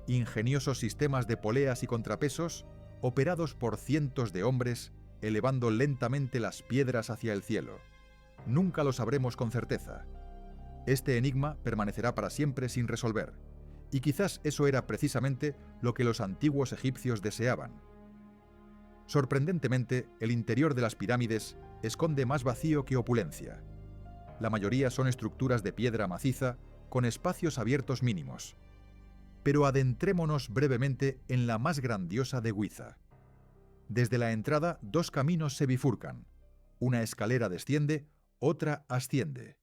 ingeniosos sistemas de poleas y contrapesos operados por cientos de hombres elevando lentamente las piedras hacia el cielo. Nunca lo sabremos con certeza. Este enigma permanecerá para siempre sin resolver, y quizás eso era precisamente lo que los antiguos egipcios deseaban. Sorprendentemente, el interior de las pirámides esconde más vacío que opulencia. La mayoría son estructuras de piedra maciza con espacios abiertos mínimos. Pero adentrémonos brevemente en la más grandiosa de Giza. Desde la entrada, 2 caminos se bifurcan. Una escalera desciende, otra asciende.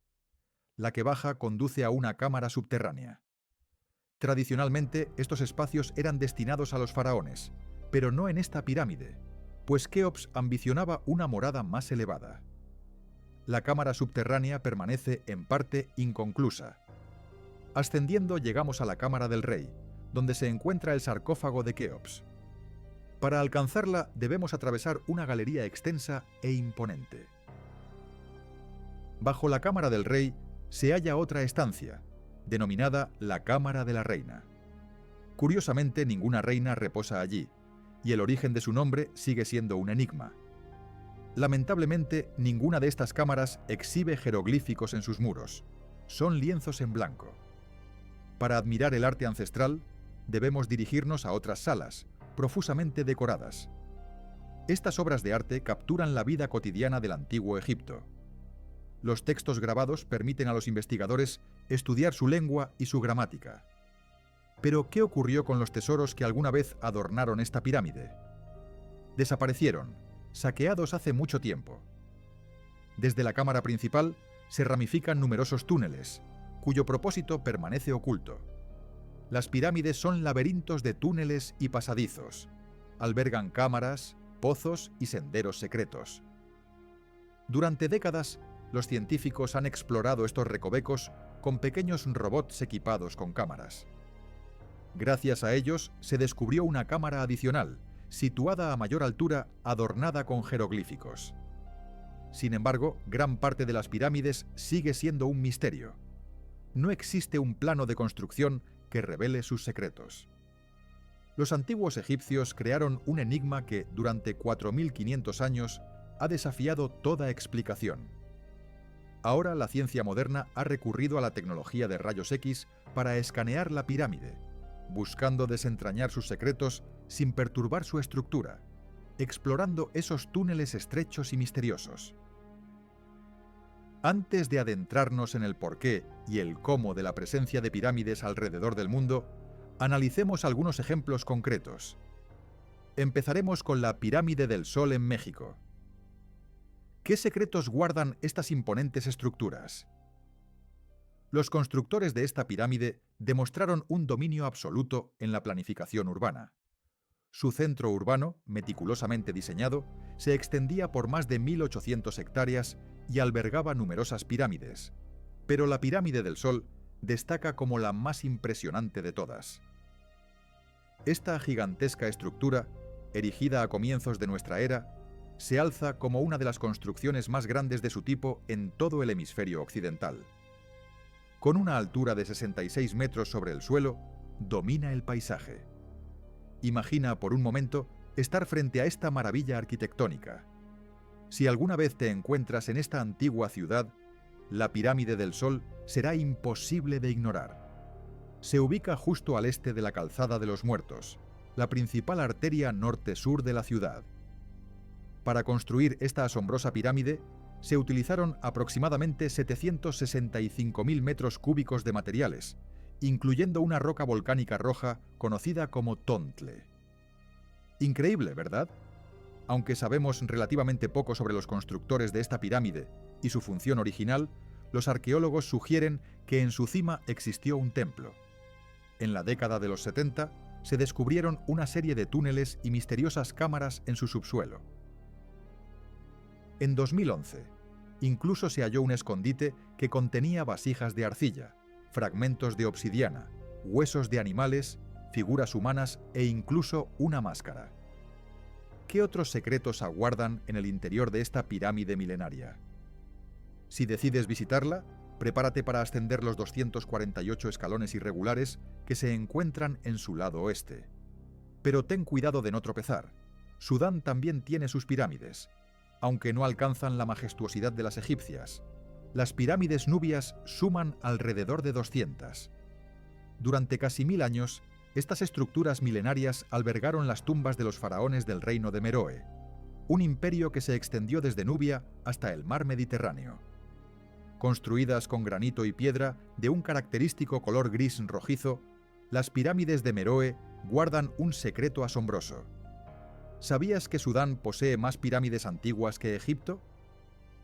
La que baja conduce a una cámara subterránea. Tradicionalmente, estos espacios eran destinados a los faraones, pero no en esta pirámide. pues Keops ambicionaba una morada más elevada. La cámara subterránea permanece en parte inconclusa. Ascendiendo llegamos a la cámara del rey, donde se encuentra el sarcófago de Keops. Para alcanzarla debemos atravesar una galería extensa e imponente. Bajo la cámara del rey se halla otra estancia, denominada la Cámara de la Reina. Curiosamente, ninguna reina reposa allí, y el origen de su nombre sigue siendo un enigma. Lamentablemente, ninguna de estas cámaras exhibe jeroglíficos en sus muros. Son lienzos en blanco. Para admirar el arte ancestral, debemos dirigirnos a otras salas, profusamente decoradas. Estas obras de arte capturan la vida cotidiana del antiguo Egipto. Los textos grabados permiten a los investigadores estudiar su lengua y su gramática. Pero, ¿qué ocurrió con los tesoros que alguna vez adornaron esta pirámide? Desaparecieron, saqueados hace mucho tiempo. Desde la cámara principal se ramifican numerosos túneles, cuyo propósito permanece oculto. Las pirámides son laberintos de túneles y pasadizos. Albergan cámaras, pozos y senderos secretos. Durante décadas, los científicos han explorado estos recovecos con pequeños robots equipados con cámaras. Gracias a ellos se descubrió una cámara adicional, situada a mayor altura, adornada con jeroglíficos. Sin embargo, gran parte de las pirámides sigue siendo un misterio. No existe un plano de construcción que revele sus secretos. Los antiguos egipcios crearon un enigma que, durante 4500 años, ha desafiado toda explicación. Ahora la ciencia moderna ha recurrido a la tecnología de rayos X para escanear la pirámide, buscando desentrañar sus secretos sin perturbar su estructura, explorando esos túneles estrechos y misteriosos. Antes de adentrarnos en el porqué y el cómo de la presencia de pirámides alrededor del mundo, analicemos algunos ejemplos concretos. Empezaremos con la Pirámide del Sol en México. ¿Qué secretos guardan estas imponentes estructuras? Los constructores de esta pirámide demostraron un dominio absoluto en la planificación urbana. Su centro urbano, meticulosamente diseñado, se extendía por más de 1800 hectáreas y albergaba numerosas pirámides, pero la Pirámide del Sol destaca como la más impresionante de todas. Esta gigantesca estructura, erigida a comienzos de nuestra era, se alza como una de las construcciones más grandes de su tipo en todo el hemisferio occidental. Con una altura de 66 metros sobre el suelo, domina el paisaje. Imagina por un momento estar frente a esta maravilla arquitectónica. Si alguna vez te encuentras en esta antigua ciudad, la Pirámide del Sol será imposible de ignorar. Se ubica justo al este de la Calzada de los Muertos, la principal arteria norte-sur de la ciudad. Para construir esta asombrosa pirámide, se utilizaron aproximadamente 765.000 metros cúbicos de materiales, incluyendo una roca volcánica roja conocida como Tontle. Increíble, ¿verdad? Aunque sabemos relativamente poco sobre los constructores de esta pirámide y su función original, los arqueólogos sugieren que en su cima existió un templo. En la década de los 70 se descubrieron una serie de túneles y misteriosas cámaras en su subsuelo. En 2011, incluso se halló un escondite que contenía vasijas de arcilla, fragmentos de obsidiana, huesos de animales, figuras humanas e incluso una máscara. ¿Qué otros secretos aguardan en el interior de esta pirámide milenaria? Si decides visitarla, prepárate para ascender los 248 escalones irregulares que se encuentran en su lado oeste. Pero ten cuidado de no tropezar. Sudán también tiene sus pirámides. Aunque no alcanzan la majestuosidad de las egipcias, las pirámides nubias suman alrededor de 200. Durante casi 1000 años, estas estructuras milenarias albergaron las tumbas de los faraones del reino de Meroe, un imperio que se extendió desde Nubia hasta el mar Mediterráneo. Construidas con granito y piedra de un característico color gris rojizo, las pirámides de Meroe guardan un secreto asombroso. ¿Sabías que Sudán posee más pirámides antiguas que Egipto?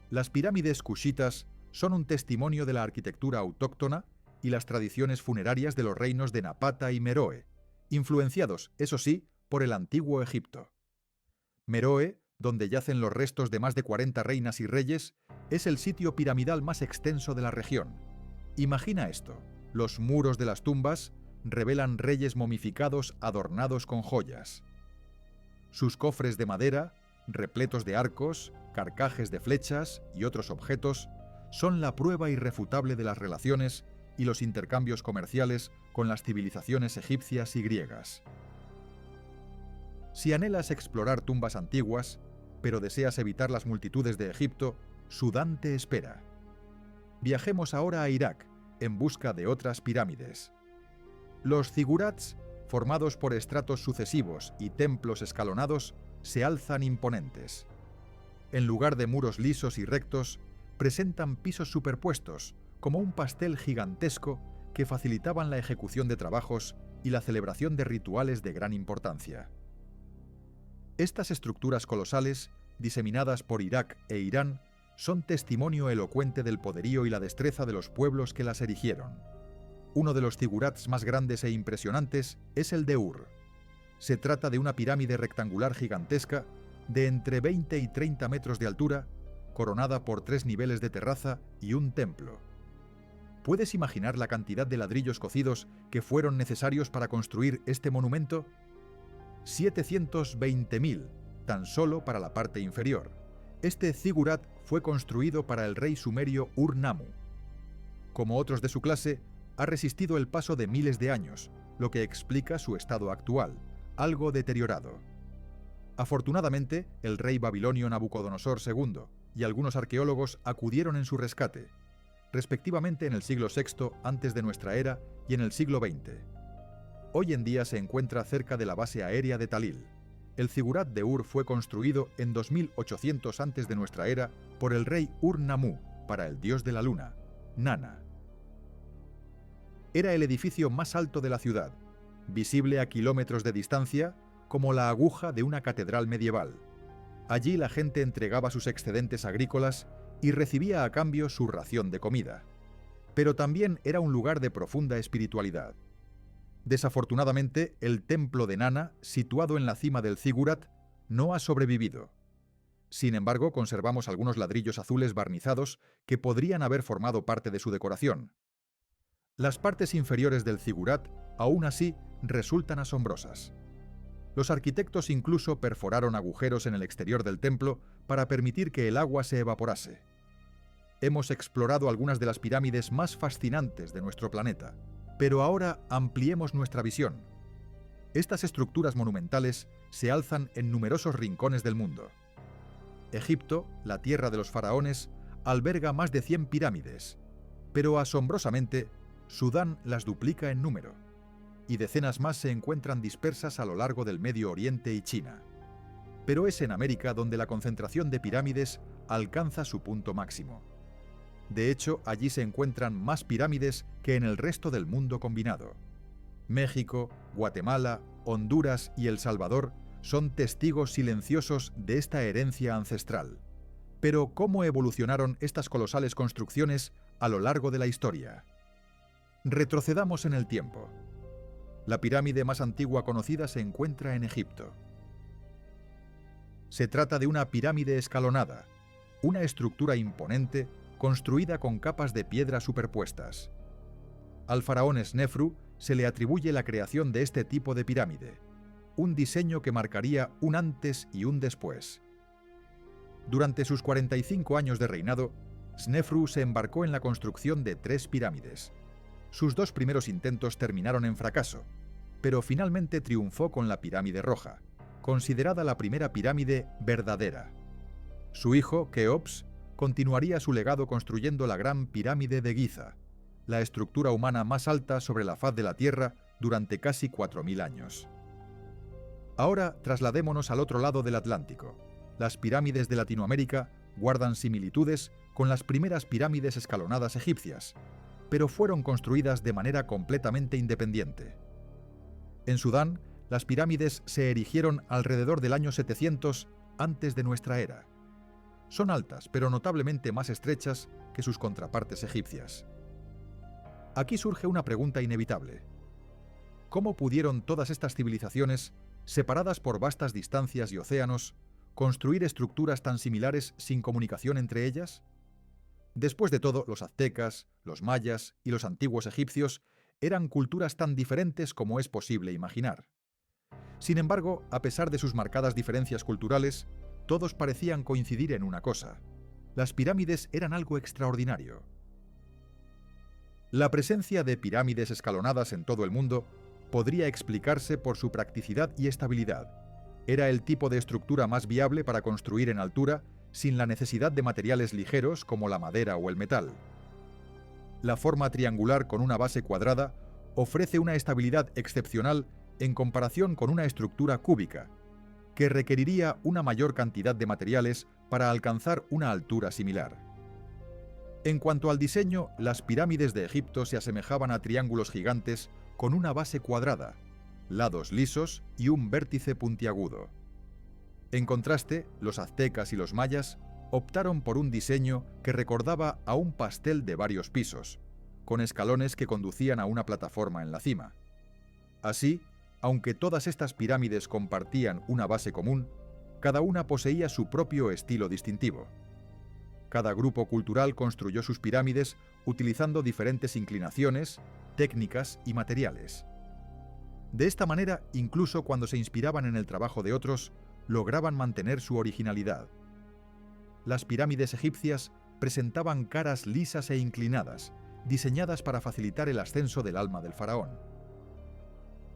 Las pirámides cushitas son un testimonio de la arquitectura autóctona y las tradiciones funerarias de los reinos de Napata y Meroe, influenciados, eso sí, por el antiguo Egipto. Meroe, donde yacen los restos de más de 40 reinas y reyes, es el sitio piramidal más extenso de la región. Imagina esto: los muros de las tumbas revelan reyes momificados adornados con joyas. Sus cofres de madera, repletos de arcos, carcajes de flechas y otros objetos, son la prueba irrefutable de las relaciones y los intercambios comerciales con las civilizaciones egipcias y griegas. Si anhelas explorar tumbas antiguas, pero deseas evitar las multitudes de Egipto, Sudán te espera. Viajemos ahora a Irak, en busca de otras pirámides. Los zigurats, formados por estratos sucesivos y templos escalonados, se alzan imponentes. En lugar de muros lisos y rectos, presentan pisos superpuestos, como un pastel gigantesco que facilitaban la ejecución de trabajos y la celebración de rituales de gran importancia. Estas estructuras colosales, diseminadas por Irak e Irán, son testimonio elocuente del poderío y la destreza de los pueblos que las erigieron. Uno de los zigurats más grandes e impresionantes es el de Ur. Se trata de una pirámide rectangular gigantesca de entre 20 y 30 metros de altura, coronada por 3 niveles de terraza y un templo. ¿Puedes imaginar la cantidad de ladrillos cocidos que fueron necesarios para construir este monumento? 720.000, tan solo para la parte inferior. Este zigurat fue construido para el rey sumerio Ur-Nammu. Como otros de su clase, ha resistido el paso de miles de años, lo que explica su estado actual, algo deteriorado. Afortunadamente, el rey babilonio Nabucodonosor II y algunos arqueólogos acudieron en su rescate, respectivamente en el siglo VI antes de nuestra era y en el siglo XX. Hoy en día se encuentra cerca de la base aérea de Talil. El zigurat de Ur fue construido en 2800 antes de nuestra era por el rey Ur-Nammu para el dios de la luna, Nana. Era el edificio más alto de la ciudad, visible a kilómetros de distancia como la aguja de una catedral medieval. Allí la gente entregaba sus excedentes agrícolas y recibía a cambio su ración de comida. Pero también era un lugar de profunda espiritualidad. Desafortunadamente, el templo de Nana, situado en la cima del zigurat, no ha sobrevivido. Sin embargo, conservamos algunos ladrillos azules barnizados que podrían haber formado parte de su decoración. Las partes inferiores del zigurat, aún así, resultan asombrosas. Los arquitectos incluso perforaron agujeros en el exterior del templo para permitir que el agua se evaporase. Hemos explorado algunas de las pirámides más fascinantes de nuestro planeta, pero ahora ampliemos nuestra visión. Estas estructuras monumentales se alzan en numerosos rincones del mundo. Egipto, la tierra de los faraones, alberga más de 100 pirámides, pero asombrosamente, Sudán las duplica en número, y decenas más se encuentran dispersas a lo largo del Medio Oriente y China. Pero es en América donde la concentración de pirámides alcanza su punto máximo. De hecho, allí se encuentran más pirámides que en el resto del mundo combinado. México, Guatemala, Honduras y El Salvador son testigos silenciosos de esta herencia ancestral. Pero, ¿cómo evolucionaron estas colosales construcciones a lo largo de la historia? Retrocedamos en el tiempo. La pirámide más antigua conocida se encuentra en Egipto. Se trata de una pirámide escalonada, una estructura imponente construida con capas de piedra superpuestas. Al faraón Snefru se le atribuye la creación de este tipo de pirámide, un diseño que marcaría un antes y un después. Durante sus 45 años de reinado, Snefru se embarcó en la construcción de 3 pirámides. Sus 2 primeros intentos terminaron en fracaso, pero finalmente triunfó con la pirámide roja, considerada la primera pirámide verdadera. Su hijo, Keops, continuaría su legado construyendo la Gran Pirámide de Giza, la estructura humana más alta sobre la faz de la Tierra durante casi 4000 años. Ahora trasladémonos al otro lado del Atlántico. Las pirámides de Latinoamérica guardan similitudes con las primeras pirámides escalonadas egipcias, pero fueron construidas de manera completamente independiente. En Sudán, las pirámides se erigieron alrededor del año 700 antes de nuestra era. Son altas, pero notablemente más estrechas que sus contrapartes egipcias. Aquí surge una pregunta inevitable. ¿Cómo pudieron todas estas civilizaciones, separadas por vastas distancias y océanos, ¿Construir estructuras tan similares sin comunicación entre ellas? Después de todo, los aztecas, los mayas y los antiguos egipcios eran culturas tan diferentes como es posible imaginar. Sin embargo, a pesar de sus marcadas diferencias culturales, todos parecían coincidir en una cosa: las pirámides eran algo extraordinario. La presencia de pirámides escalonadas en todo el mundo podría explicarse por su practicidad y estabilidad. Era el tipo de estructura más viable para construir en altura sin la necesidad de materiales ligeros como la madera o el metal. La forma triangular con una base cuadrada ofrece una estabilidad excepcional en comparación con una estructura cúbica, que requeriría una mayor cantidad de materiales para alcanzar una altura similar. En cuanto al diseño, las pirámides de Egipto se asemejaban a triángulos gigantes con una base cuadrada, lados lisos y un vértice puntiagudo. En contraste, los aztecas y los mayas optaron por un diseño que recordaba a un pastel de varios pisos, con escalones que conducían a una plataforma en la cima. Así, aunque todas estas pirámides compartían una base común, cada una poseía su propio estilo distintivo. Cada grupo cultural construyó sus pirámides utilizando diferentes inclinaciones, técnicas y materiales. De esta manera, incluso cuando se inspiraban en el trabajo de otros, lograban mantener su originalidad. Las pirámides egipcias presentaban caras lisas e inclinadas, diseñadas para facilitar el ascenso del alma del faraón.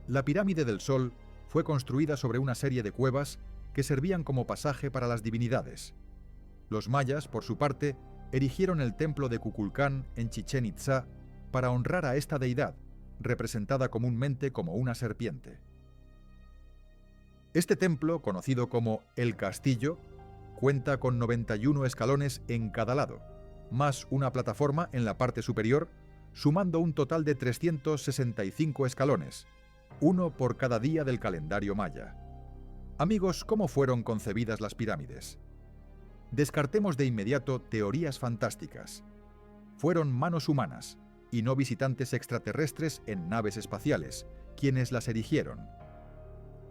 La pirámide del Sol fue construida sobre una serie de cuevas que servían como pasaje para las divinidades. Los mayas, por su parte, erigieron el templo de Kukulcán en Chichén Itzá para honrar a esta deidad, representada comúnmente como una serpiente. Este templo, conocido como El Castillo, cuenta con 91 escalones en cada lado, más una plataforma en la parte superior, sumando un total de 365 escalones, uno por cada día del calendario maya. Amigos, ¿cómo fueron concebidas las pirámides? Descartemos de inmediato teorías fantásticas. Fueron manos humanas, y no visitantes extraterrestres en naves espaciales, quienes las erigieron.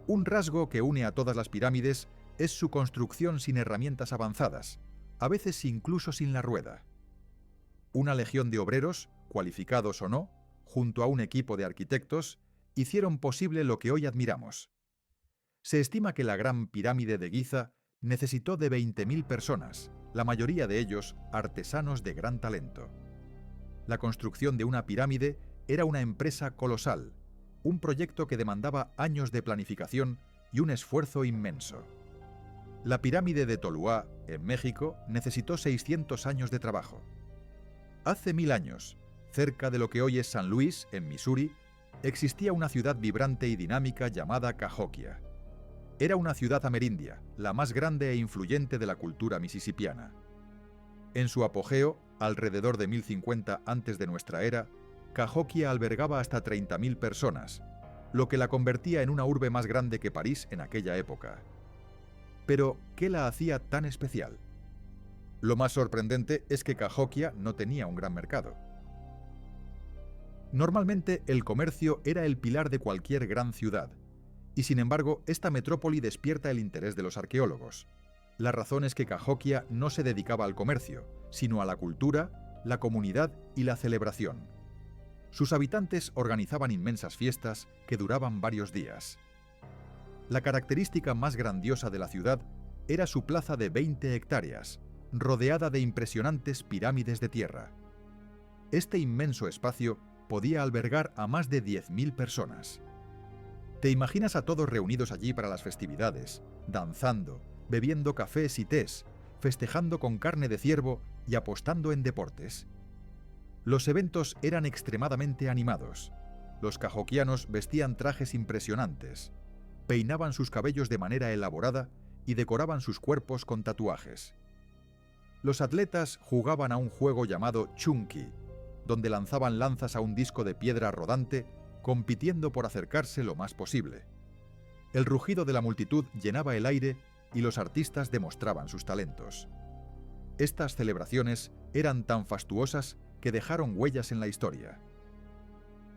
Un rasgo que une a todas las pirámides es su construcción sin herramientas avanzadas, a veces incluso sin la rueda. Una legión de obreros, cualificados o no, junto a un equipo de arquitectos, hicieron posible lo que hoy admiramos. Se estima que la Gran Pirámide de Giza necesitó de 20.000 personas, la mayoría de ellos artesanos de gran talento. La construcción de una pirámide era una empresa colosal, un proyecto que demandaba años de planificación y un esfuerzo inmenso. La pirámide de Toluá, en México, necesitó 600 años de trabajo. Hace 1000 años, cerca de lo que hoy es San Luis, en Missouri, existía una ciudad vibrante y dinámica llamada Cahokia. Era una ciudad amerindia, la más grande e influyente de la cultura misisipiana. En su apogeo, alrededor de 1050 antes de nuestra era, Cahokia albergaba hasta 30.000 personas, lo que la convertía en una urbe más grande que París en aquella época. Pero, ¿qué la hacía tan especial? Lo más sorprendente es que Cahokia no tenía un gran mercado. Normalmente, el comercio era el pilar de cualquier gran ciudad, y sin embargo, esta metrópoli despierta el interés de los arqueólogos. La razón es que Cahokia no se dedicaba al comercio, sino a la cultura, la comunidad y la celebración. Sus habitantes organizaban inmensas fiestas que duraban varios días. La característica más grandiosa de la ciudad era su plaza de 20 hectáreas, rodeada de impresionantes pirámides de tierra. Este inmenso espacio podía albergar a más de 10.000 personas. ¿Te imaginas a todos reunidos allí para las festividades, danzando, bebiendo cafés y tés, festejando con carne de ciervo y apostando en deportes? Los eventos eran extremadamente animados. Los cahokianos vestían trajes impresionantes, peinaban sus cabellos de manera elaborada y decoraban sus cuerpos con tatuajes. Los atletas jugaban a un juego llamado chunki, donde lanzaban lanzas a un disco de piedra rodante, compitiendo por acercarse lo más posible. El rugido de la multitud llenaba el aire y los artistas demostraban sus talentos. Estas celebraciones eran tan fastuosas que dejaron huellas en la historia.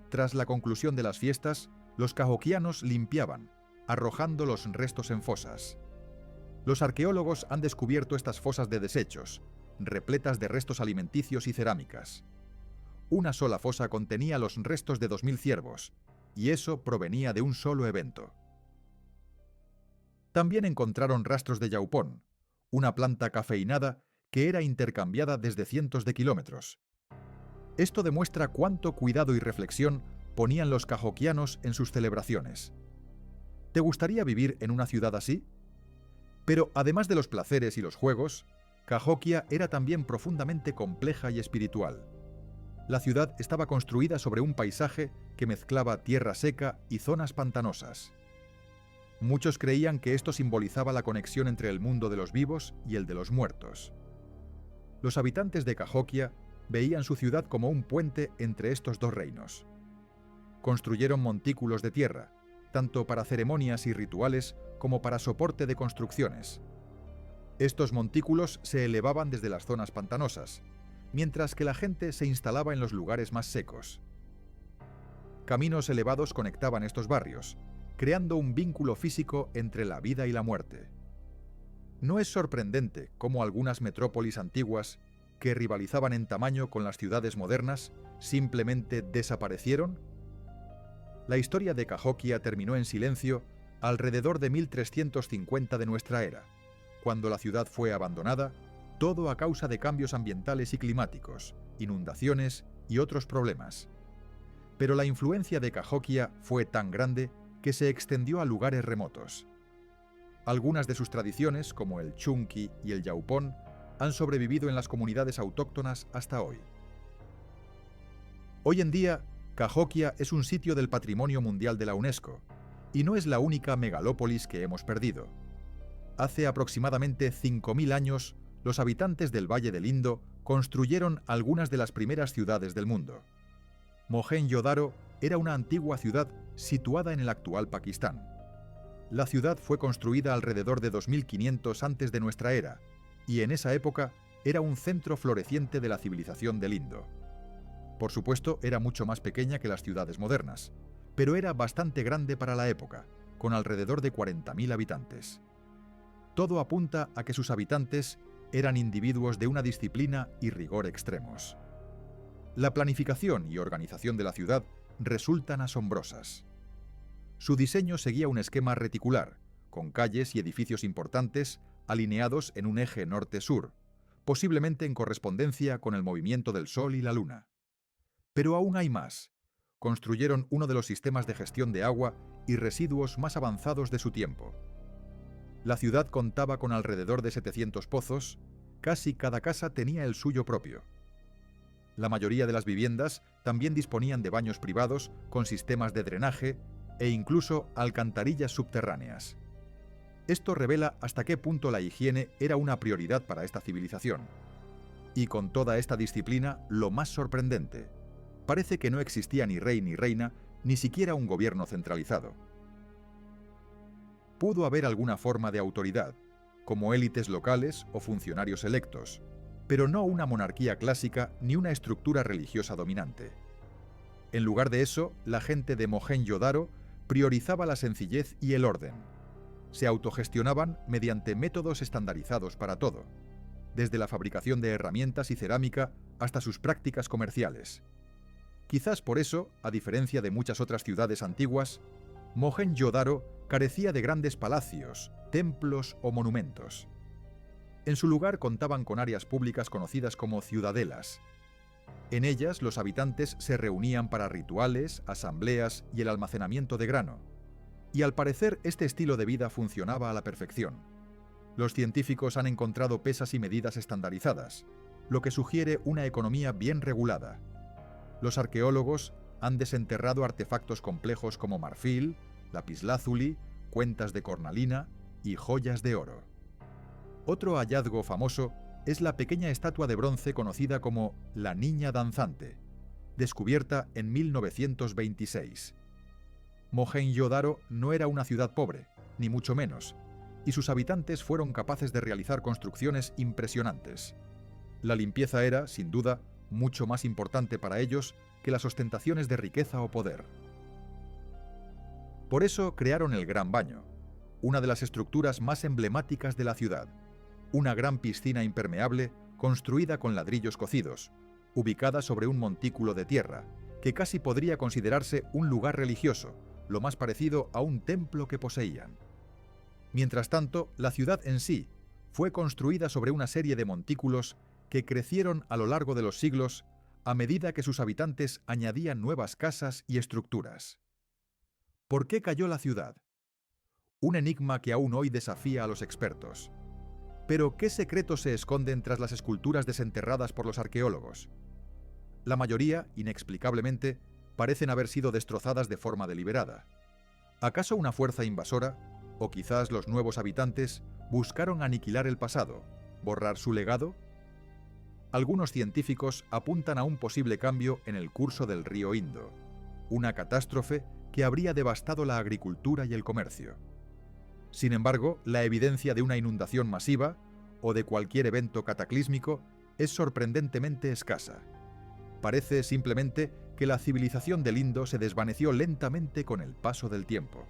Tras la conclusión de las fiestas, los cahokianos limpiaban, arrojando los restos en fosas. Los arqueólogos han descubierto estas fosas de desechos, repletas de restos alimenticios y cerámicas. Una sola fosa contenía los restos de 2000 ciervos, y eso provenía de un solo evento. También encontraron rastros de yaupón, una planta cafeinada que era intercambiada desde cientos de kilómetros. Esto demuestra cuánto cuidado y reflexión ponían los cahokianos en sus celebraciones. ¿Te gustaría vivir en una ciudad así? Pero además de los placeres y los juegos, Cahokia era también profundamente compleja y espiritual. La ciudad estaba construida sobre un paisaje que mezclaba tierra seca y zonas pantanosas. Muchos creían que esto simbolizaba la conexión entre el mundo de los vivos y el de los muertos. Los habitantes de Cahokia veían su ciudad como un puente entre estos dos reinos. Construyeron montículos de tierra, tanto para ceremonias y rituales como para soporte de construcciones. Estos montículos se elevaban desde las zonas pantanosas, mientras que la gente se instalaba en los lugares más secos. Caminos elevados conectaban estos barrios, creando un vínculo físico entre la vida y la muerte. No es sorprendente cómo algunas metrópolis antiguas, que rivalizaban en tamaño con las ciudades modernas, simplemente desaparecieron. La historia de Cahokia terminó en silencio alrededor de 1350 de nuestra era, cuando la ciudad fue abandonada, todo a causa de cambios ambientales y climáticos, inundaciones y otros problemas. Pero la influencia de Cahokia fue tan grande que se extendió a lugares remotos. Algunas de sus tradiciones, como el chunqui y el yaupón, han sobrevivido en las comunidades autóctonas hasta hoy. Hoy en día, Cahokia es un sitio del Patrimonio Mundial de la UNESCO, y no es la única megalópolis que hemos perdido. Hace aproximadamente 5000 años, los habitantes del Valle del Indo construyeron algunas de las primeras ciudades del mundo. Mohenjo-Daro era una antigua ciudad situada en el actual Pakistán. La ciudad fue construida alrededor de 2500 antes de nuestra era, y en esa época era un centro floreciente de la civilización del Indo. Por supuesto, era mucho más pequeña que las ciudades modernas, pero era bastante grande para la época, con alrededor de 40.000 habitantes. Todo apunta a que sus habitantes eran individuos de una disciplina y rigor extremos. La planificación y organización de la ciudad resultan asombrosas. Su diseño seguía un esquema reticular, con calles y edificios importantes alineados en un eje norte-sur, posiblemente en correspondencia con el movimiento del Sol y la Luna. Pero aún hay más. Construyeron uno de los sistemas de gestión de agua y residuos más avanzados de su tiempo. La ciudad contaba con alrededor de 700 pozos, casi cada casa tenía el suyo propio. La mayoría de las viviendas también disponían de baños privados con sistemas de drenaje e incluso alcantarillas subterráneas. Esto revela hasta qué punto la higiene era una prioridad para esta civilización. Y con toda esta disciplina, lo más sorprendente, parece que no existía ni rey ni reina, ni siquiera un gobierno centralizado. Pudo haber alguna forma de autoridad, como élites locales o funcionarios electos, pero no una monarquía clásica ni una estructura religiosa dominante. En lugar de eso, la gente de Mohenjo-Daro priorizaba la sencillez y el orden. Se autogestionaban mediante métodos estandarizados para todo, desde la fabricación de herramientas y cerámica hasta sus prácticas comerciales. Quizás por eso, a diferencia de muchas otras ciudades antiguas, Mohenjo-Daro carecía de grandes palacios, templos o monumentos. En su lugar contaban con áreas públicas conocidas como ciudadelas. En ellas los habitantes se reunían para rituales, asambleas y el almacenamiento de grano. Y al parecer este estilo de vida funcionaba a la perfección. Los científicos han encontrado pesas y medidas estandarizadas, lo que sugiere una economía bien regulada. Los arqueólogos han desenterrado artefactos complejos como marfil, lapislázuli, cuentas de cornalina y joyas de oro. Otro hallazgo famoso es la pequeña estatua de bronce conocida como la Niña Danzante, descubierta en 1926. Mohenjo-Daro no era una ciudad pobre, ni mucho menos, y sus habitantes fueron capaces de realizar construcciones impresionantes. La limpieza era, sin duda, mucho más importante para ellos que las ostentaciones de riqueza o poder. Por eso crearon el Gran Baño, una de las estructuras más emblemáticas de la ciudad, una gran piscina impermeable construida con ladrillos cocidos, ubicada sobre un montículo de tierra, que casi podría considerarse un lugar religioso, lo más parecido a un templo que poseían. Mientras tanto, la ciudad en sí fue construida sobre una serie de montículos que crecieron a lo largo de los siglos a medida que sus habitantes añadían nuevas casas y estructuras. ¿Por qué cayó la ciudad? Un enigma que aún hoy desafía a los expertos. Pero, ¿qué secretos se esconden tras las esculturas desenterradas por los arqueólogos? La mayoría, inexplicablemente, parecen haber sido destrozadas de forma deliberada. ¿Acaso una fuerza invasora, o quizás los nuevos habitantes, buscaron aniquilar el pasado, borrar su legado? Algunos científicos apuntan a un posible cambio en el curso del río Indo, una catástrofe que habría devastado la agricultura y el comercio. Sin embargo, la evidencia de una inundación masiva o de cualquier evento cataclísmico es sorprendentemente escasa. Parece simplemente que la civilización del Indo se desvaneció lentamente con el paso del tiempo.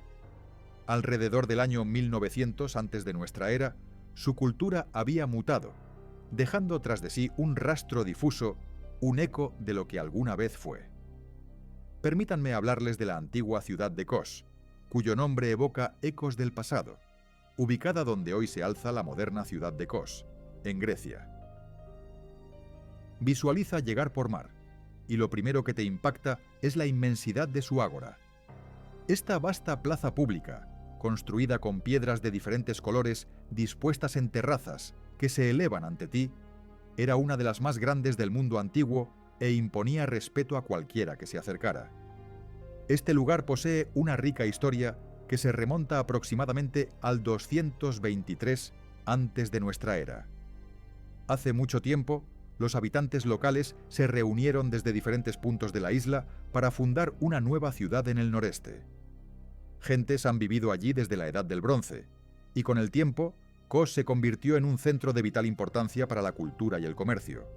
Alrededor del año 1900 antes de nuestra era, su cultura había mutado, dejando tras de sí un rastro difuso, un eco de lo que alguna vez fue. Permítanme hablarles de la antigua ciudad de Kos, cuyo nombre evoca ecos del pasado, ubicada donde hoy se alza la moderna ciudad de Kos, en Grecia. Visualiza llegar por mar, y lo primero que te impacta es la inmensidad de su ágora. Esta vasta plaza pública, construida con piedras de diferentes colores dispuestas en terrazas que se elevan ante ti, era una de las más grandes del mundo antiguo e imponía respeto a cualquiera que se acercara. Este lugar posee una rica historia que se remonta aproximadamente al 223 antes de nuestra era. Hace mucho tiempo, los habitantes locales se reunieron desde diferentes puntos de la isla para fundar una nueva ciudad en el noreste. Gentes han vivido allí desde la Edad del Bronce, y con el tiempo, Kos se convirtió en un centro de vital importancia para la cultura y el comercio.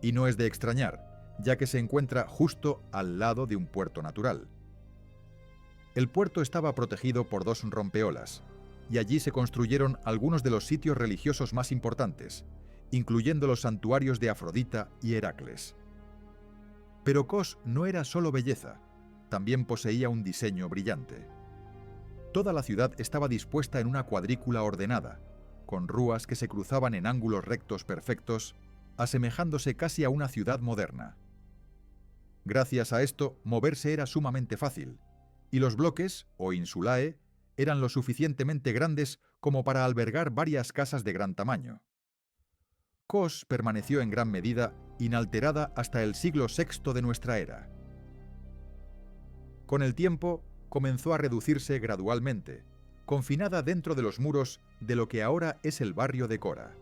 Y no es de extrañar, ya que se encuentra justo al lado de un puerto natural. El puerto estaba protegido por dos rompeolas, y allí se construyeron algunos de los sitios religiosos más importantes, incluyendo los santuarios de Afrodita y Heracles. Pero Kos no era solo belleza, también poseía un diseño brillante. Toda la ciudad estaba dispuesta en una cuadrícula ordenada, con rúas que se cruzaban en ángulos rectos perfectos, asemejándose casi a una ciudad moderna. Gracias a esto, moverse era sumamente fácil, y los bloques, o insulae, eran lo suficientemente grandes como para albergar varias casas de gran tamaño. Kos permaneció en gran medida inalterada hasta el siglo VI de nuestra era. Con el tiempo, comenzó a reducirse gradualmente, confinada dentro de los muros de lo que ahora es el barrio de Kora.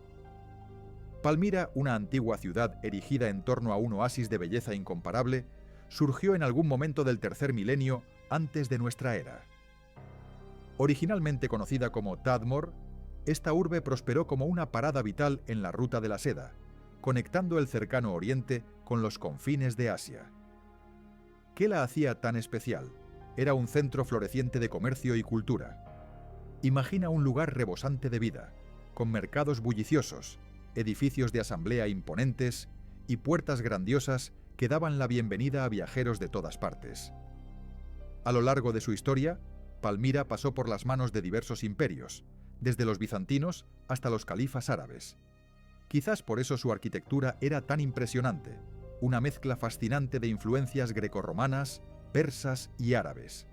Palmira, una antigua ciudad erigida en torno a un oasis de belleza incomparable, surgió en algún momento del tercer milenio antes de nuestra era. Originalmente conocida como Tadmor, esta urbe prosperó como una parada vital en la ruta de la seda, conectando el cercano Oriente con los confines de Asia. ¿Qué la hacía tan especial? Era un centro floreciente de comercio y cultura. Imagina un lugar rebosante de vida, con mercados bulliciosos, edificios de asamblea imponentes y puertas grandiosas que daban la bienvenida a viajeros de todas partes. A lo largo de su historia, Palmira pasó por las manos de diversos imperios, desde los bizantinos hasta los califas árabes. Quizás por eso su arquitectura era tan impresionante, una mezcla fascinante de influencias grecorromanas, persas y árabes.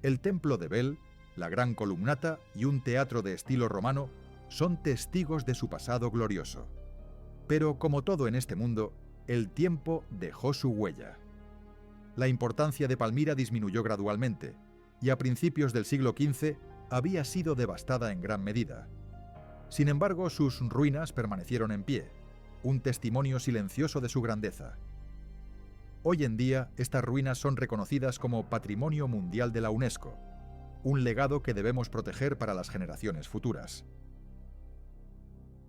El templo de Bel, la gran columnata y un teatro de estilo romano son testigos de su pasado glorioso. Pero como todo en este mundo, el tiempo dejó su huella. La importancia de Palmira disminuyó gradualmente, y a principios del siglo XV había sido devastada en gran medida. Sin embargo, sus ruinas permanecieron en pie, un testimonio silencioso de su grandeza. Hoy en día, estas ruinas son reconocidas como Patrimonio Mundial de la UNESCO, un legado que debemos proteger para las generaciones futuras.